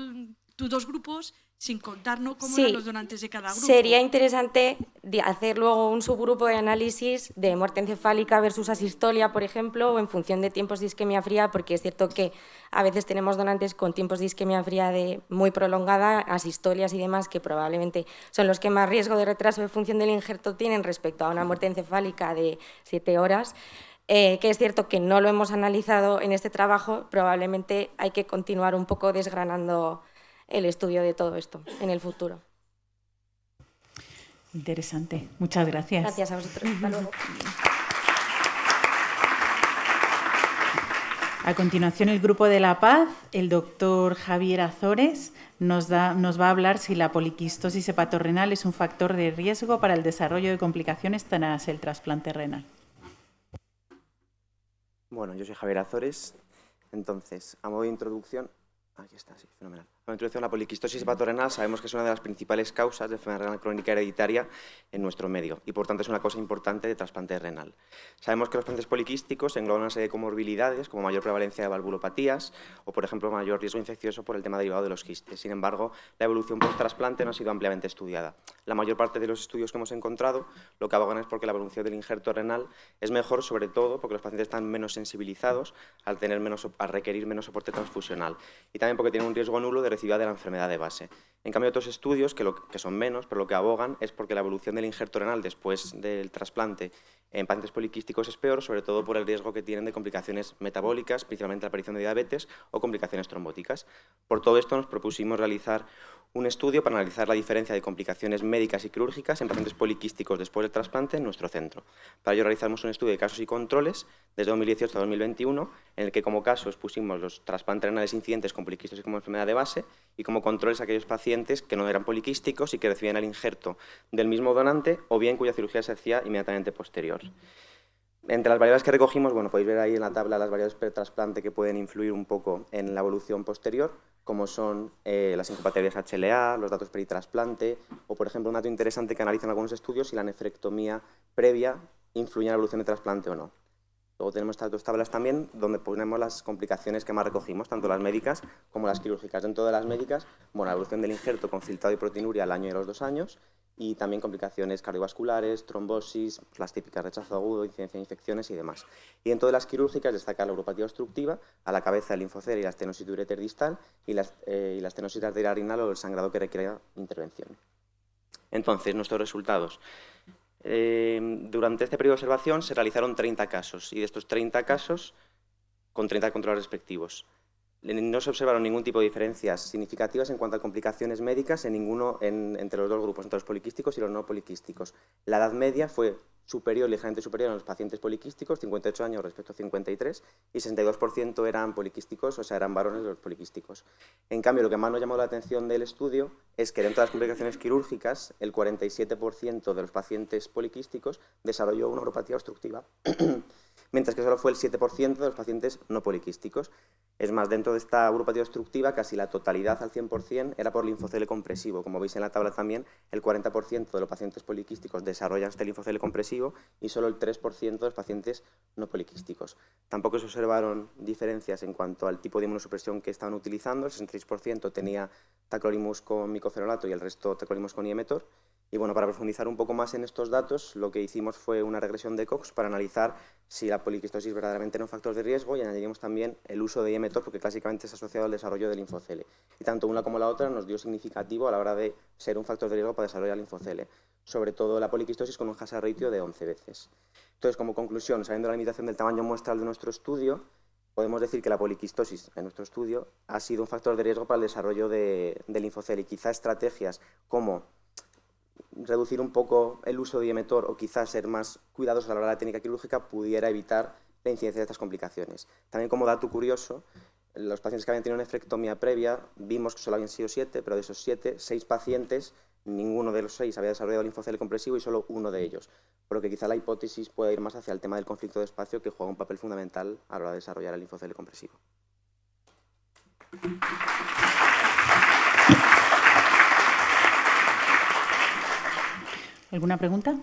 tus dos grupos sin contarnos cómo eran los donantes de cada grupo. Sería interesante hacer luego un subgrupo de análisis de muerte encefálica versus asistolia, por ejemplo, o en función de tiempos de isquemia fría, porque es cierto que a veces tenemos donantes con tiempos de isquemia fría muy prolongada, asistolias y demás, que probablemente son los que más riesgo de retraso de función del injerto tienen respecto a una muerte encefálica de 7 horas. Que es cierto que no lo hemos analizado en este trabajo, probablemente hay que continuar un poco desgranando el estudio de todo esto en el futuro. Interesante. Muchas gracias. Gracias a vosotros. Hasta luego. A continuación, el Grupo de la Paz, el doctor Javier Azores, nos va a hablar si la poliquistosis hepatorrenal es un factor de riesgo para el desarrollo de complicaciones tras el trasplante renal. Bueno, yo soy Javier Azores. Entonces, a modo de introducción... Aquí está, sí, fenomenal. A introducción, la poliquistosis hepatorrenal sabemos que es una de las principales causas de enfermedad renal crónica hereditaria en nuestro medio y, por tanto, es una causa importante de trasplante renal. Sabemos que los pacientes poliquísticos engloban una serie de comorbilidades, como mayor prevalencia de valvulopatías o, por ejemplo, mayor riesgo infeccioso por el tema derivado de los quistes. Sin embargo, la evolución post-trasplante no ha sido ampliamente estudiada. La mayor parte de los estudios que hemos encontrado lo que abogan es porque la evolución del injerto renal es mejor, sobre todo porque los pacientes están menos sensibilizados al requerir menos soporte transfusional y también porque tienen un riesgo nulo de recidiva de la enfermedad de base. En cambio, otros estudios, que son menos, pero lo que abogan es porque la evolución del injerto renal después del trasplante en pacientes poliquísticos es peor, sobre todo por el riesgo que tienen de complicaciones metabólicas, principalmente la aparición de diabetes o complicaciones trombóticas. Por todo esto nos propusimos realizar un estudio para analizar la diferencia de complicaciones médicas y quirúrgicas en pacientes poliquísticos después del trasplante en nuestro centro. Para ello realizamos un estudio de casos y controles desde 2018 a 2021, en el que como casos pusimos los trasplantes renales incidentes con poliquistosis como enfermedad de base y como controles a aquellos pacientes que no eran poliquísticos y que recibían el injerto del mismo donante o bien cuya cirugía se hacía inmediatamente posterior. Entre las variables que recogimos, bueno, podéis ver ahí en la tabla las variables pre-trasplante que pueden influir un poco en la evolución posterior, como son las incompatibilidades HLA, los datos peritrasplante o, por ejemplo, un dato interesante que analizan algunos estudios si la nefrectomía previa influye en la evolución de trasplante o no. Luego tenemos estas dos tablas también donde ponemos las complicaciones que más recogimos, tanto las médicas como las quirúrgicas. Dentro de las médicas, bueno, la evolución del injerto con filtrado y proteinuria al año y a los 2 años, y también complicaciones cardiovasculares, trombosis, las típicas rechazo agudo, incidencia de infecciones y demás. Y dentro de las quirúrgicas destaca la uropatía obstructiva, a la cabeza el linfocele y la estenosis de uréter distal y la estenosis arterial renal o el sangrado que requiere intervención. Entonces, nuestros resultados. Durante este periodo de observación se realizaron 30 casos y de estos 30 casos, con 30 controles respectivos, no se observaron ningún tipo de diferencias significativas en cuanto a complicaciones médicas entre los dos grupos, entre los poliquísticos y los no poliquísticos. La edad media fue superior, ligeramente superior en los pacientes poliquísticos, 58 años respecto a 53, y 62% eran poliquísticos, o sea, eran varones los poliquísticos. En cambio, lo que más nos llamó la atención del estudio es que dentro de las complicaciones quirúrgicas, el 47% de los pacientes poliquísticos desarrolló una uropatía obstructiva, mientras que solo fue el 7% de los pacientes no poliquísticos. Es más, dentro de esta uropatía obstructiva, casi la totalidad, al 100%, era por linfocele compresivo. Como veis en la tabla también, el 40% de los pacientes poliquísticos desarrollan este linfocele compresivo y solo el 3% de los pacientes no poliquísticos. Tampoco se observaron diferencias en cuanto al tipo de inmunosupresión que estaban utilizando. El 66% tenía tacrolimus con micoferolato y el resto tacrolimus con Iemetor. Y bueno, para profundizar un poco más en estos datos, lo que hicimos fue una regresión de Cox para analizar si la poliquistosis verdaderamente era un factor de riesgo y añadimos también el uso de Iemetor porque clásicamente es asociado al desarrollo del linfocele. Y tanto una como la otra nos dio significativo a la hora de ser un factor de riesgo para desarrollar linfocele, sobre todo la poliquistosis con un hazard ratio de 11 veces. Entonces, como conclusión, sabiendo la limitación del tamaño muestral de nuestro estudio, podemos decir que la poliquistosis en nuestro estudio ha sido un factor de riesgo para el desarrollo de linfocele y quizá estrategias como reducir un poco el uso de Iemetor o quizás ser más cuidadosos a la hora de la técnica quirúrgica pudiera evitar la incidencia de estas complicaciones. También como dato curioso, los pacientes que habían tenido una nefrectomía previa, vimos que solo habían sido 7, pero de esos 7, 6 pacientes ninguno de los 6 había desarrollado linfocele compresivo y solo uno de ellos, por lo que quizá la hipótesis puede ir más hacia el tema del conflicto de espacio, que juega un papel fundamental a la hora de desarrollar el linfocele compresivo. ¿Alguna pregunta?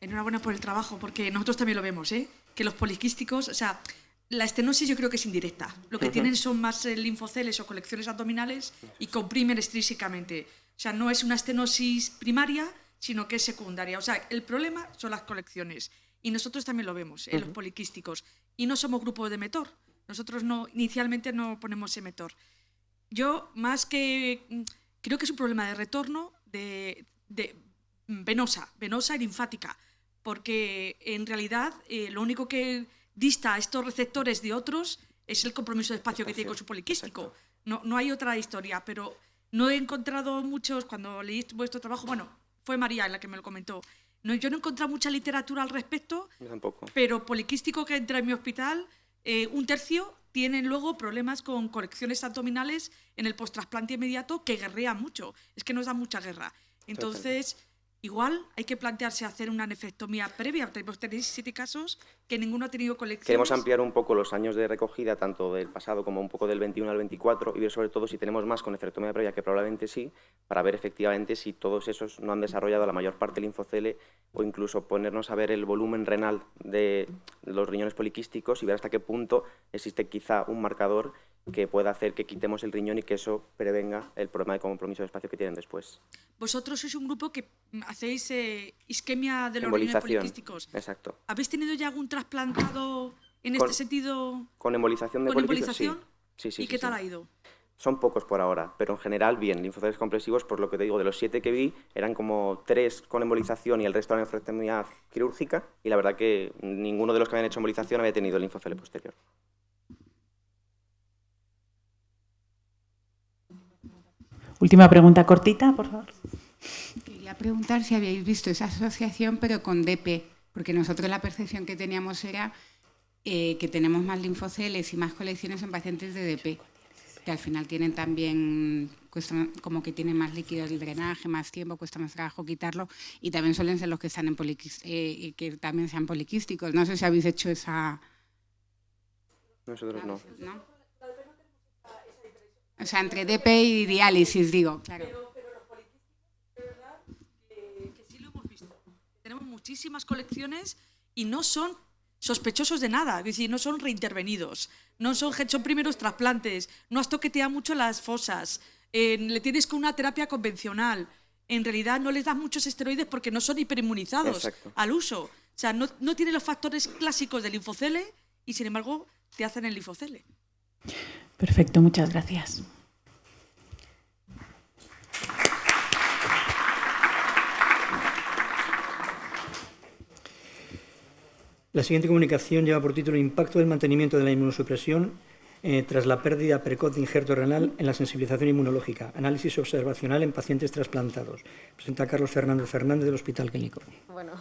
Enhorabuena por el trabajo, porque nosotros también lo vemos, que los poliquísticos, o sea, la estenosis yo creo que es indirecta. Lo que tienen son más linfoceles o colecciones abdominales y comprimen extrínsecamente. O sea, no es una estenosis primaria, sino que es secundaria. O sea, el problema son las colecciones. Y nosotros también lo vemos, los poliquísticos. Y no somos grupo de METOR. Nosotros inicialmente no ponemos METOR. Yo, más que... creo que es un problema de retorno de venosa y linfática. Porque en realidad lo único que dista a estos receptores de otros es el compromiso de espacio que tiene con su poliquístico. No hay otra historia, pero no he encontrado muchos, cuando leí vuestro trabajo, bueno, fue María la que me lo comentó, yo no he encontrado mucha literatura al respecto, Yo tampoco. Pero poliquístico que entra en mi hospital, un tercio tienen luego problemas con colecciones abdominales en el postrasplante inmediato que guerrean mucho, es que nos da mucha guerra. Entonces... Igual hay que plantearse hacer una nefrectomía previa. Tenemos 7 casos que ninguno ha tenido colecciones. Queremos ampliar un poco los años de recogida, tanto del pasado como un poco del 21 al 24, y ver sobre todo si tenemos más con nefrectomía previa, que probablemente sí, para ver efectivamente si todos esos no han desarrollado la mayor parte del linfocele, o incluso ponernos a ver el volumen renal de los riñones poliquísticos y ver hasta qué punto existe quizá un marcador que pueda hacer que quitemos el riñón y que eso prevenga el problema de compromiso de espacio que tienen después. Vosotros sois un grupo que hacéis isquemia de los riñones poliquísticos. Exacto. ¿Habéis tenido ya algún trasplantado en este sentido? ¿Con embolización de poliquísticos? Sí. ¿Y qué tal ha ido? Son pocos por ahora, pero en general bien. Linfoceles compresivos, por lo que te digo, de los 7 que vi, eran como 3 con embolización y el resto era nefrectomía quirúrgica, y la verdad que ninguno de los que habían hecho embolización había tenido linfocele posterior. Última pregunta cortita, por favor. Quería preguntar si habíais visto esa asociación, pero con DP, porque nosotros la percepción que teníamos era que tenemos más linfoceles y más colecciones en pacientes de DP, que al final tienen también, como que tienen más líquido del drenaje, más tiempo, cuesta más trabajo quitarlo, y también suelen ser los que están que también sean poliquísticos. No sé si habéis hecho esa... Nosotros no. O sea, entre DP y diálisis, digo, claro. Pero los poliquísticos, de verdad, que sí lo hemos visto. Tenemos muchísimas colecciones y no son sospechosos de nada, es decir, no son reintervenidos, son primeros trasplantes, no has toqueteado mucho las fosas, le tienes con una terapia convencional, en realidad no les das muchos esteroides porque no son hiperinmunizados al uso. O sea, no tienen los factores clásicos del linfocele y, sin embargo, te hacen el linfocele. Perfecto, muchas gracias. La siguiente comunicación lleva por título Impacto del mantenimiento de la inmunosupresión tras la pérdida precoz de injerto renal en la sensibilización inmunológica. Análisis observacional en pacientes trasplantados. Presenta Carlos Fernández del Hospital Clínico. Bueno,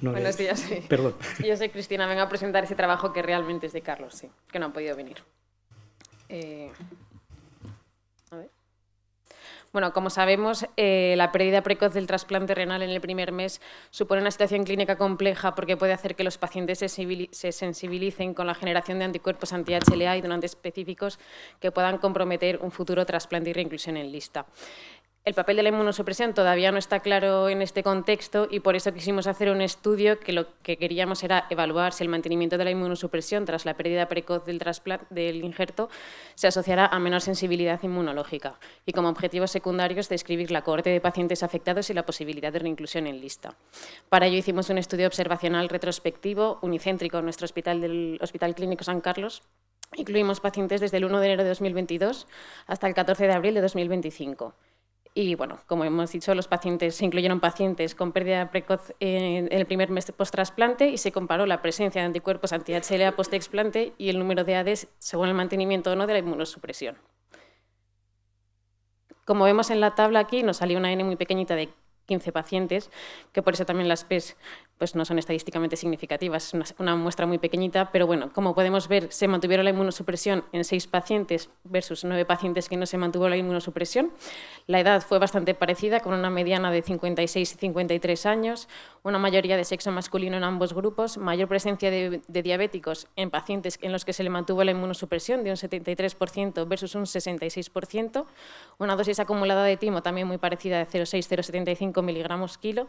no buenos días. Sí. Perdón. Yo soy Cristina, vengo a presentar ese trabajo que realmente es de Carlos, sí, que no ha podido venir. A ver. Bueno, como sabemos, la pérdida precoz del trasplante renal en el primer mes supone una situación clínica compleja porque puede hacer que los pacientes se sensibilicen con la generación de anticuerpos anti-HLA y donantes específicos que puedan comprometer un futuro trasplante y reinclusión en lista. El papel de la inmunosupresión todavía no está claro en este contexto y por eso quisimos hacer un estudio que lo que queríamos era evaluar si el mantenimiento de la inmunosupresión tras la pérdida precoz del injerto se asociará a menor sensibilidad inmunológica y como objetivos secundarios describir la cohorte de pacientes afectados y la posibilidad de reinclusión en lista. Para ello hicimos un estudio observacional retrospectivo unicéntrico en nuestro hospital del Hospital Clínico San Carlos. Incluimos pacientes desde el 1 de enero de 2022 hasta el 14 de abril de 2025. Y, bueno, como hemos dicho, se incluyeron pacientes con pérdida precoz en el primer mes post-trasplante y se comparó la presencia de anticuerpos anti-HLA post-explante y el número de ADEs según el mantenimiento o no de la inmunosupresión. Como vemos en la tabla aquí, nos salió una N muy pequeñita de 15 pacientes, que por eso también las PES pues no son estadísticamente significativas, es una muestra muy pequeñita, pero bueno, como podemos ver, se mantuvieron la inmunosupresión en 6 pacientes versus 9 pacientes que no se mantuvo la inmunosupresión. La edad fue bastante parecida, con una mediana de 56 y 53 años, una mayoría de sexo masculino en ambos grupos, mayor presencia de diabéticos en pacientes en los que se le mantuvo la inmunosupresión de un 73% versus un 66%, una dosis acumulada de timo también muy parecida de 0,6-0,75 miligramos kilo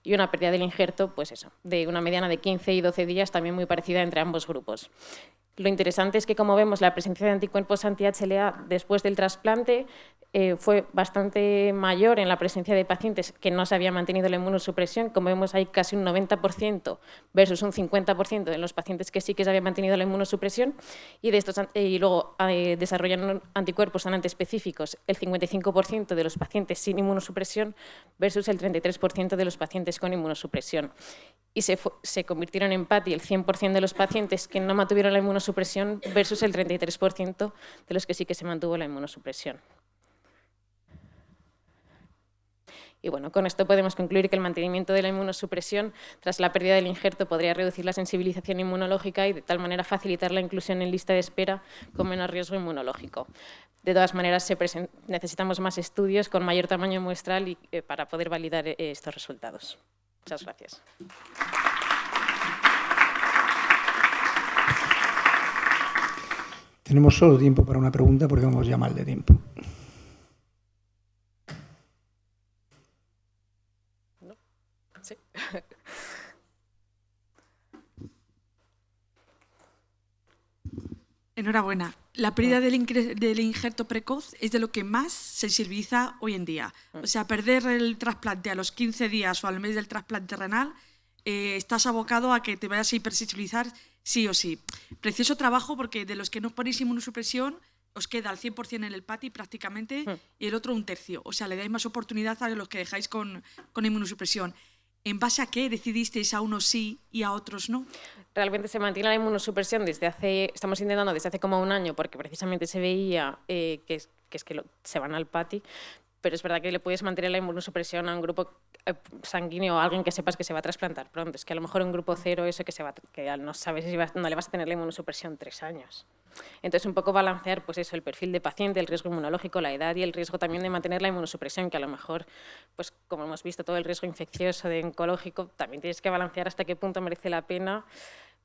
y una pérdida del injerto, pues eso, de una mediana de 15 y 12 días también muy parecida entre ambos grupos. Lo interesante es que, como vemos, la presencia de anticuerpos anti-HLA después del trasplante fue bastante mayor en la presencia de pacientes que no se había mantenido la inmunosupresión. Como vemos, hay casi un 90% versus un 50% en los pacientes que sí que se había mantenido la inmunosupresión, y de estos y luego desarrollan anticuerpos tan específicos el 55% de los pacientes sin inmunosupresión versus el 33% de los pacientes con inmunosupresión. Y se convirtieron en PATI el 100% de los pacientes que no mantuvieron la inmunosupresión versus el 33% de los que sí que se mantuvo la inmunosupresión. Y bueno, con esto podemos concluir que el mantenimiento de la inmunosupresión tras la pérdida del injerto podría reducir la sensibilización inmunológica y de tal manera facilitar la inclusión en lista de espera con menor riesgo inmunológico. De todas maneras, necesitamos más estudios con mayor tamaño muestral para poder validar estos resultados. Muchas gracias. Tenemos solo tiempo para una pregunta porque vamos ya mal de tiempo. Sí. Enhorabuena. La pérdida del injerto precoz es de lo que más sensibiliza hoy en día. O sea, perder el trasplante a los 15 días o al mes del trasplante renal, estás abocado a que te vayas a hipersensibilizar sí o sí. Precioso trabajo, porque de los que no ponéis inmunosupresión os queda al 100% en el PATI prácticamente y el otro un tercio. O sea, le dais más oportunidad a los que dejáis con inmunosupresión. ¿En base a qué decidisteis a unos sí y a otros no? Realmente se mantiene la inmunosupresión estamos intentando desde hace como un año, porque precisamente se veía se van al PATI, pero es verdad que le puedes mantener la inmunosupresión a un grupo sanguíneo o a alguien que sepas que se va a trasplantar pronto. Es que a lo mejor un grupo cero, eso que no sabes si no le vas a tener la inmunosupresión 3 años. Entonces, un poco balancear pues eso, el perfil de paciente, el riesgo inmunológico, la edad y el riesgo también de mantener la inmunosupresión, que a lo mejor, pues como hemos visto, todo el riesgo infeccioso, de oncológico, también tienes que balancear hasta qué punto merece la pena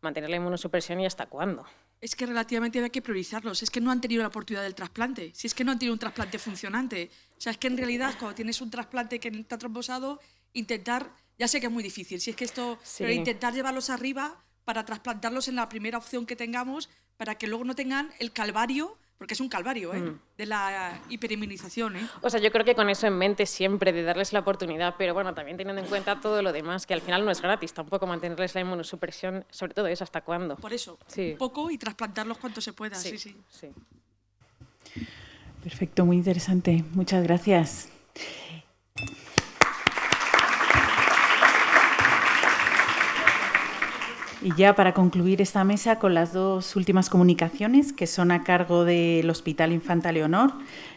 mantener la inmunosupresión y hasta cuándo. Es que relativamente hay que priorizarlos. Es que no han tenido la oportunidad del trasplante. Si es que no han tenido un trasplante funcionante. O sea, es que en realidad cuando tienes un trasplante que está trombosado, intentar, ya sé que es muy difícil, si es que esto, sí, pero intentar llevarlos arriba para trasplantarlos en la primera opción que tengamos, para que luego no tengan el calvario, porque es un calvario, de la hiperinmunización. O sea, yo creo que con eso en mente siempre, de darles la oportunidad, pero bueno, también teniendo en cuenta todo lo demás, que al final no es gratis tampoco mantenerles la inmunosupresión, sobre todo eso, ¿hasta cuándo? Por eso, sí, poco y trasplantarlos cuanto se pueda. Sí, sí. Perfecto, muy interesante. Muchas gracias. Y ya para concluir esta mesa con las dos últimas comunicaciones, que son a cargo del Hospital Infanta Leonor,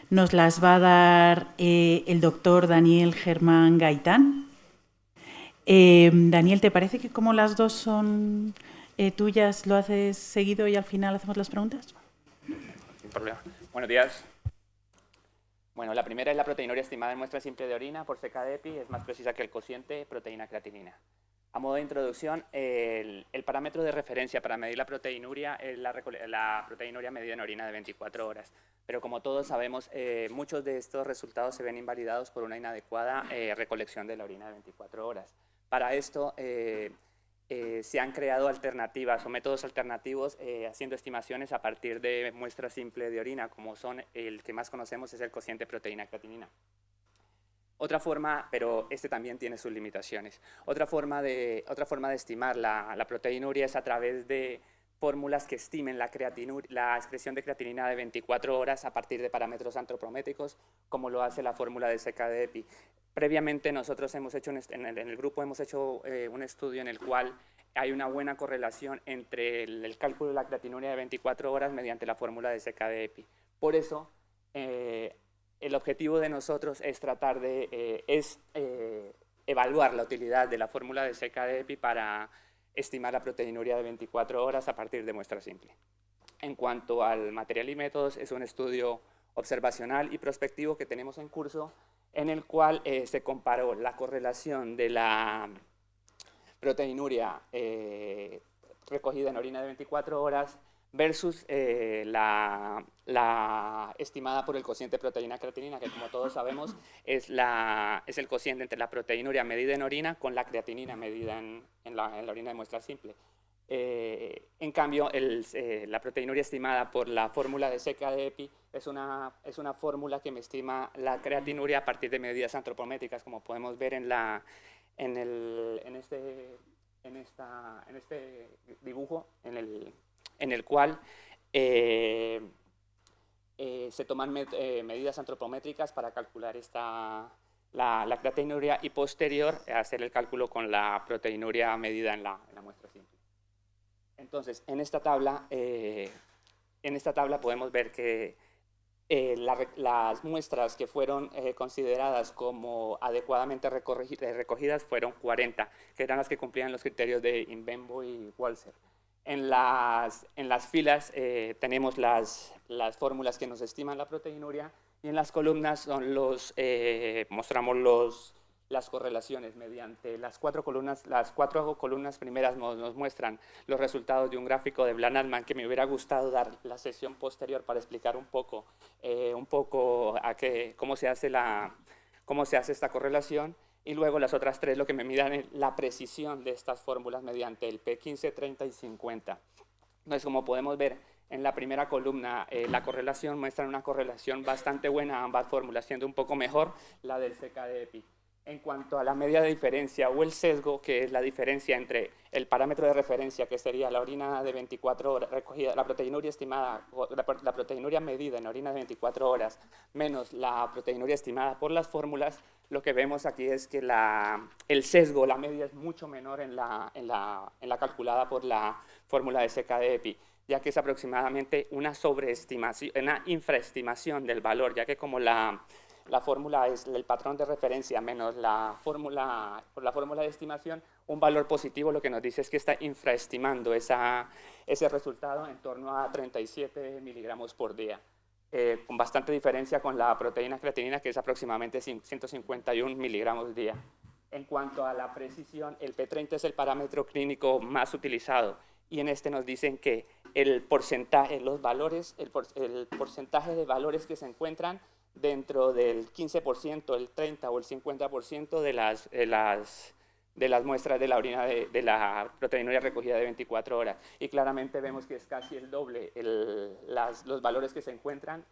nos las va a dar el doctor Daniel Germán Gaitán. Daniel, ¿te parece que como las dos son tuyas, lo haces seguido y al final hacemos las preguntas? Sin problema. Buenos días. Bueno, la primera es la proteinuria estimada en muestra simple de orina por seca de EPI, es más precisa que el cociente proteína-creatinina. A modo de introducción, el parámetro de referencia para medir la proteinuria es la proteinuria medida en orina de 24 horas. Pero como todos sabemos, muchos de estos resultados se ven invalidados por una inadecuada recolección de la orina de 24 horas. Para esto se han creado alternativas o métodos alternativos haciendo estimaciones a partir de muestras simples de orina, como son el que más conocemos es el cociente proteína-creatinina. Otra forma, pero este también tiene sus limitaciones. Otra forma de estimar la proteinuria es a través de fórmulas que estimen la excreción de creatinina de 24 horas a partir de parámetros antropométricos, como lo hace la fórmula de seca de EPI. Previamente nosotros hemos hecho, en el grupo hemos hecho un estudio en el cual hay una buena correlación entre el cálculo de la creatinuria de 24 horas mediante la fórmula de seca de EPI. Por eso, el objetivo de nosotros es tratar de evaluar la utilidad de la fórmula de seca de EPI para estimar la proteinuria de 24 horas a partir de muestra simple. En cuanto al material y métodos, es un estudio observacional y prospectivo que tenemos en curso, en el cual se comparó la correlación de la proteinuria recogida en orina de 24 horas versus la estimada por el cociente proteína-creatinina, que como todos sabemos es el cociente entre la proteinuria medida en orina con la creatinina medida en la orina de muestra simple. En cambio, la proteinuria estimada por la fórmula de seca de EPI es una fórmula que me estima la creatinuria a partir de medidas antropométricas, como podemos ver en este dibujo, en el cual se toman medidas antropométricas para calcular la creatinuria y posterior hacer el cálculo con la proteinuria medida en la muestra simple. Entonces, en esta tabla podemos ver que las muestras que fueron consideradas como adecuadamente recogidas fueron 40, que eran las que cumplían los criterios de Inbembo y Walser. En las filas tenemos las fórmulas que nos estiman la proteinuria, y en las columnas mostramos las correlaciones mediante las cuatro columnas primeras nos muestran los resultados de un gráfico de Blan-Altman, que me hubiera gustado dar la sesión posterior para explicar un poco cómo se hace esta correlación, y luego las otras tres lo que me miran es la precisión de estas fórmulas mediante el P15, 30 y 50. Entonces, como podemos ver, en la primera columna la correlación muestra una correlación bastante buena, ambas fórmulas, siendo un poco mejor la del seca de EPI. En cuanto a la media de diferencia o el sesgo, que es la diferencia entre el parámetro de referencia, que sería la orina de 24 horas recogida, la proteinuria estimada, la proteinuria medida en orina de 24 horas, menos la proteinuria estimada por las fórmulas, lo que vemos aquí es que el sesgo, la media, es mucho menor en la calculada por la fórmula de seca de EPI, ya que es aproximadamente una infraestimación del valor, ya que como la fórmula es el patrón de referencia menos la fórmula de estimación, un valor positivo lo que nos dice es que está infraestimando ese resultado en torno a 37 miligramos por día, con bastante diferencia con la proteína creatinina, que es aproximadamente 151 miligramos día. En cuanto a la precisión, el P30 es el parámetro clínico más utilizado, y en este nos dicen que el porcentaje de valores que se encuentran dentro del 15%, el 30% o el 50% de las muestras de la orina de la proteinuria recogida de 24 horas. Y claramente vemos que es casi el doble los valores que se encuentran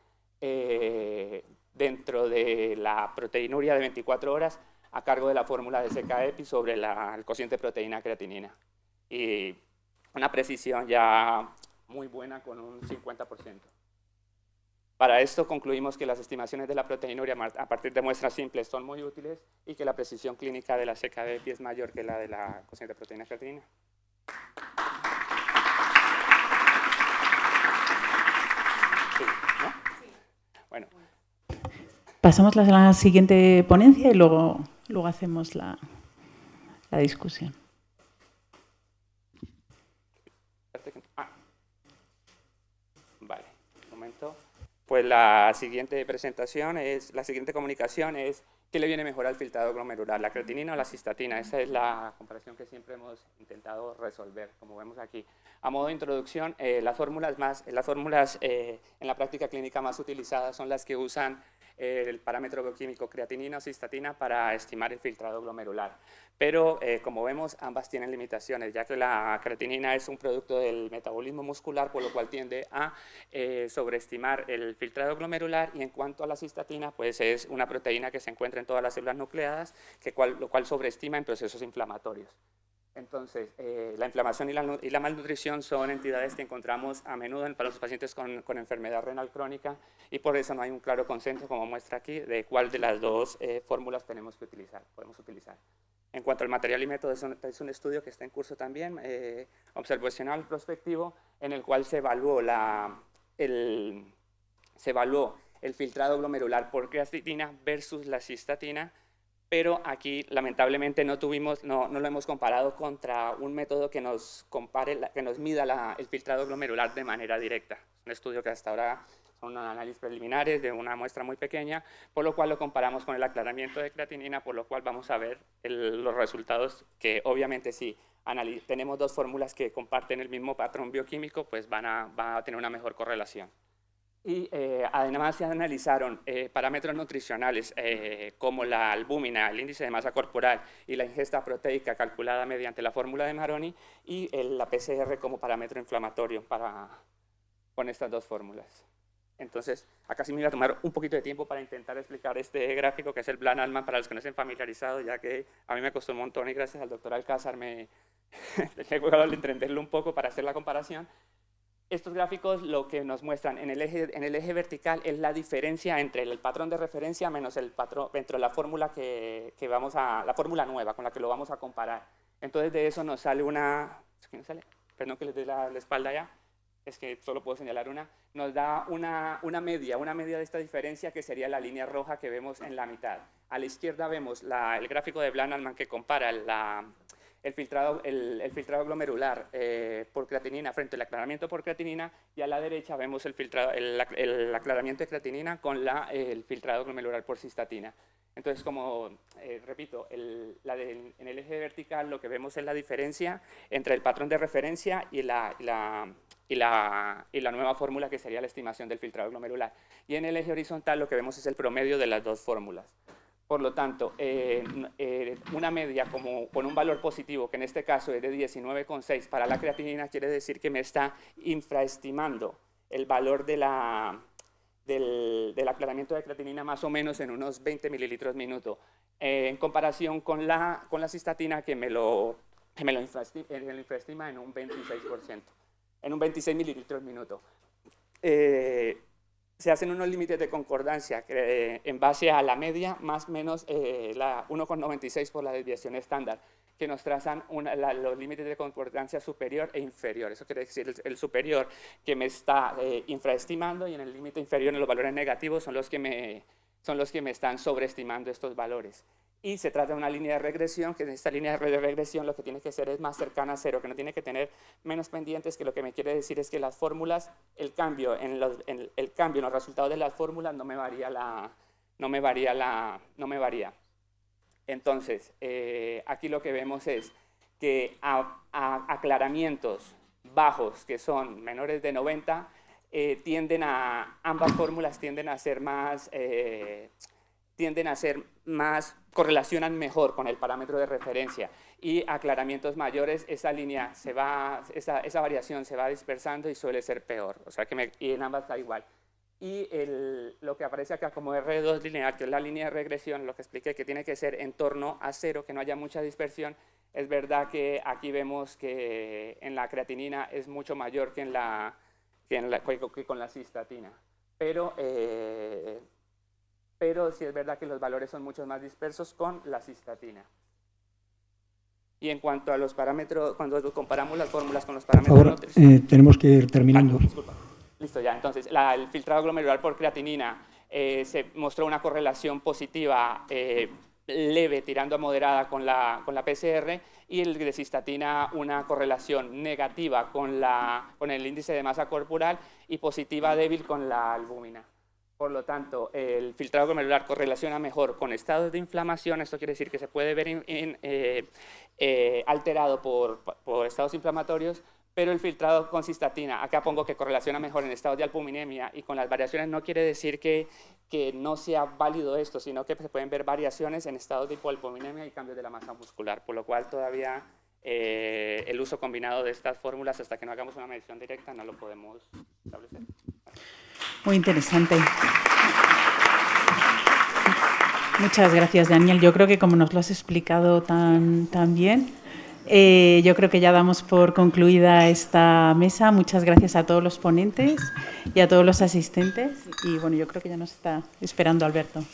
dentro de la proteinuria de 24 horas a cargo de la fórmula de seca EPI sobre el cociente proteína-creatinina. Y una precisión ya muy buena con un 50%. Para esto concluimos que las estimaciones de la proteinuria a partir de muestras simples son muy útiles y que la precisión clínica de la seca de EPI es mayor que la de la cociente proteína-creatinina. Sí, ¿no? Bueno. Pasamos a la siguiente ponencia y luego hacemos la discusión. Vale, un momento. Pues la siguiente comunicación es ¿qué le viene mejor al filtrado glomerular, la creatinina o la cistatina? Esa es la comparación que siempre hemos intentado resolver, como vemos aquí. A modo de introducción, las fórmulas en la práctica clínica más utilizadas son las que usan el parámetro bioquímico creatinina o cistatina para estimar el filtrado glomerular. Pero, como vemos, ambas tienen limitaciones, ya que la creatinina es un producto del metabolismo muscular, por lo cual tiende a sobreestimar el filtrado glomerular, y en cuanto a la cistatina, pues es una proteína que se encuentra en todas las células nucleadas, lo cual sobreestima en procesos inflamatorios. Entonces, la inflamación y la malnutrición son entidades que encontramos a menudo para los pacientes con enfermedad renal crónica, y por eso no hay un claro consenso, como muestra aquí, de cuál de las dos fórmulas podemos utilizar. En cuanto al material y método, es un estudio que está en curso también, observacional prospectivo, en el cual se evaluó el filtrado glomerular por creatinina versus la cistatina, pero aquí lamentablemente no lo hemos comparado contra un método que nos mida el filtrado glomerular de manera directa. Es un estudio que hasta ahora son análisis preliminares de una muestra muy pequeña, por lo cual lo comparamos con el aclaramiento de creatinina, por lo cual vamos a ver los resultados que obviamente si tenemos dos fórmulas que comparten el mismo patrón bioquímico, pues van a tener una mejor correlación. Y además se analizaron parámetros nutricionales como la albúmina, el índice de masa corporal y la ingesta proteica calculada mediante la fórmula de Maroni y la PCR como parámetro inflamatorio con estas dos fórmulas. Entonces, acá sí me voy a tomar un poquito de tiempo para intentar explicar este gráfico que es el Bland-Altman para los que no estén familiarizados, ya que a mí me costó un montón y gracias al doctor Alcázar me he de entenderlo un poco para hacer la comparación. Estos gráficos lo que nos muestran en el eje vertical es la diferencia entre el patrón de referencia menos el patrón, entre la fórmula la fórmula nueva con la que lo vamos a comparar. Entonces de eso nos sale perdón que les dé la espalda ya, es que solo puedo señalar nos da una media de esta diferencia que sería la línea roja que vemos en la mitad. A la izquierda vemos el gráfico de Bland-Altman que compara el filtrado glomerular por creatinina frente al aclaramiento por creatinina, y a la derecha vemos el aclaramiento de creatinina con el filtrado glomerular por cistatina. Entonces, como repito, en el eje vertical lo que vemos es la diferencia entre el patrón de referencia y la nueva fórmula que sería la estimación del filtrado glomerular. Y en el eje horizontal lo que vemos es el promedio de las dos fórmulas. Por lo tanto, una media con un valor positivo, que en este caso es de 19,6 para la creatinina, quiere decir que me está infraestimando el valor del aclaramiento de creatinina más o menos en unos 20 mililitros minuto, en comparación con la cistatina que me lo infraestima en un 26%, en un 26 mililitros minuto. Se hacen unos límites de concordancia en base a la media más o menos 1,96 por la desviación estándar, que nos trazan los límites de concordancia superior e inferior. Eso quiere decir el superior que me está infraestimando, y en el límite inferior, en los valores negativos, son los que me están sobreestimando estos valores. Y se trata de una línea de regresión, que en esta línea de regresión lo que tiene que ser es más cercana a cero, que no tiene que tener menos pendientes, que lo que me quiere decir es que las fórmulas, el cambio en los resultados de las fórmulas no me varía. Entonces, aquí lo que vemos es que a aclaramientos bajos, que son menores de 90, ambas fórmulas tienden a ser más, correlacionan mejor con el parámetro de referencia, y aclaramientos mayores, esa variación se va dispersando y suele ser peor, o sea que y en ambas da igual. Y lo que aparece acá como R2 lineal, que es la línea de regresión, lo que expliqué que tiene que ser en torno a cero, que no haya mucha dispersión. Es verdad que aquí vemos que en la creatinina es mucho mayor que con la cistatina, pero sí es verdad que los valores son mucho más dispersos con la cistatina. Y en cuanto a los parámetros, cuando comparamos las fórmulas con los parámetros... Por favor, tenemos que ir terminando. Disculpa. Listo, ya. Entonces, el filtrado glomerular por creatinina se mostró una correlación positiva leve, tirando a moderada con la PCR, y el de cistatina una correlación negativa con el índice de masa corporal y positiva débil con la albúmina. Por lo tanto, el filtrado glomerular correlaciona mejor con estados de inflamación. Esto quiere decir que se puede ver alterado por estados inflamatorios, pero el filtrado con cistatina, acá pongo que correlaciona mejor en estados de albuminemia, y con las variaciones no quiere decir que no sea válido esto, sino que se pueden ver variaciones en estados de hipoalbuminemia y cambios de la masa muscular, por lo cual todavía el uso combinado de estas fórmulas, hasta que no hagamos una medición directa, no lo podemos establecer. Muy interesante. Muchas gracias, Daniel. Yo creo que como nos lo has explicado tan bien, yo creo que ya damos por concluida esta mesa. Muchas gracias a todos los ponentes y a todos los asistentes. Y bueno, yo creo que ya nos está esperando Alberto.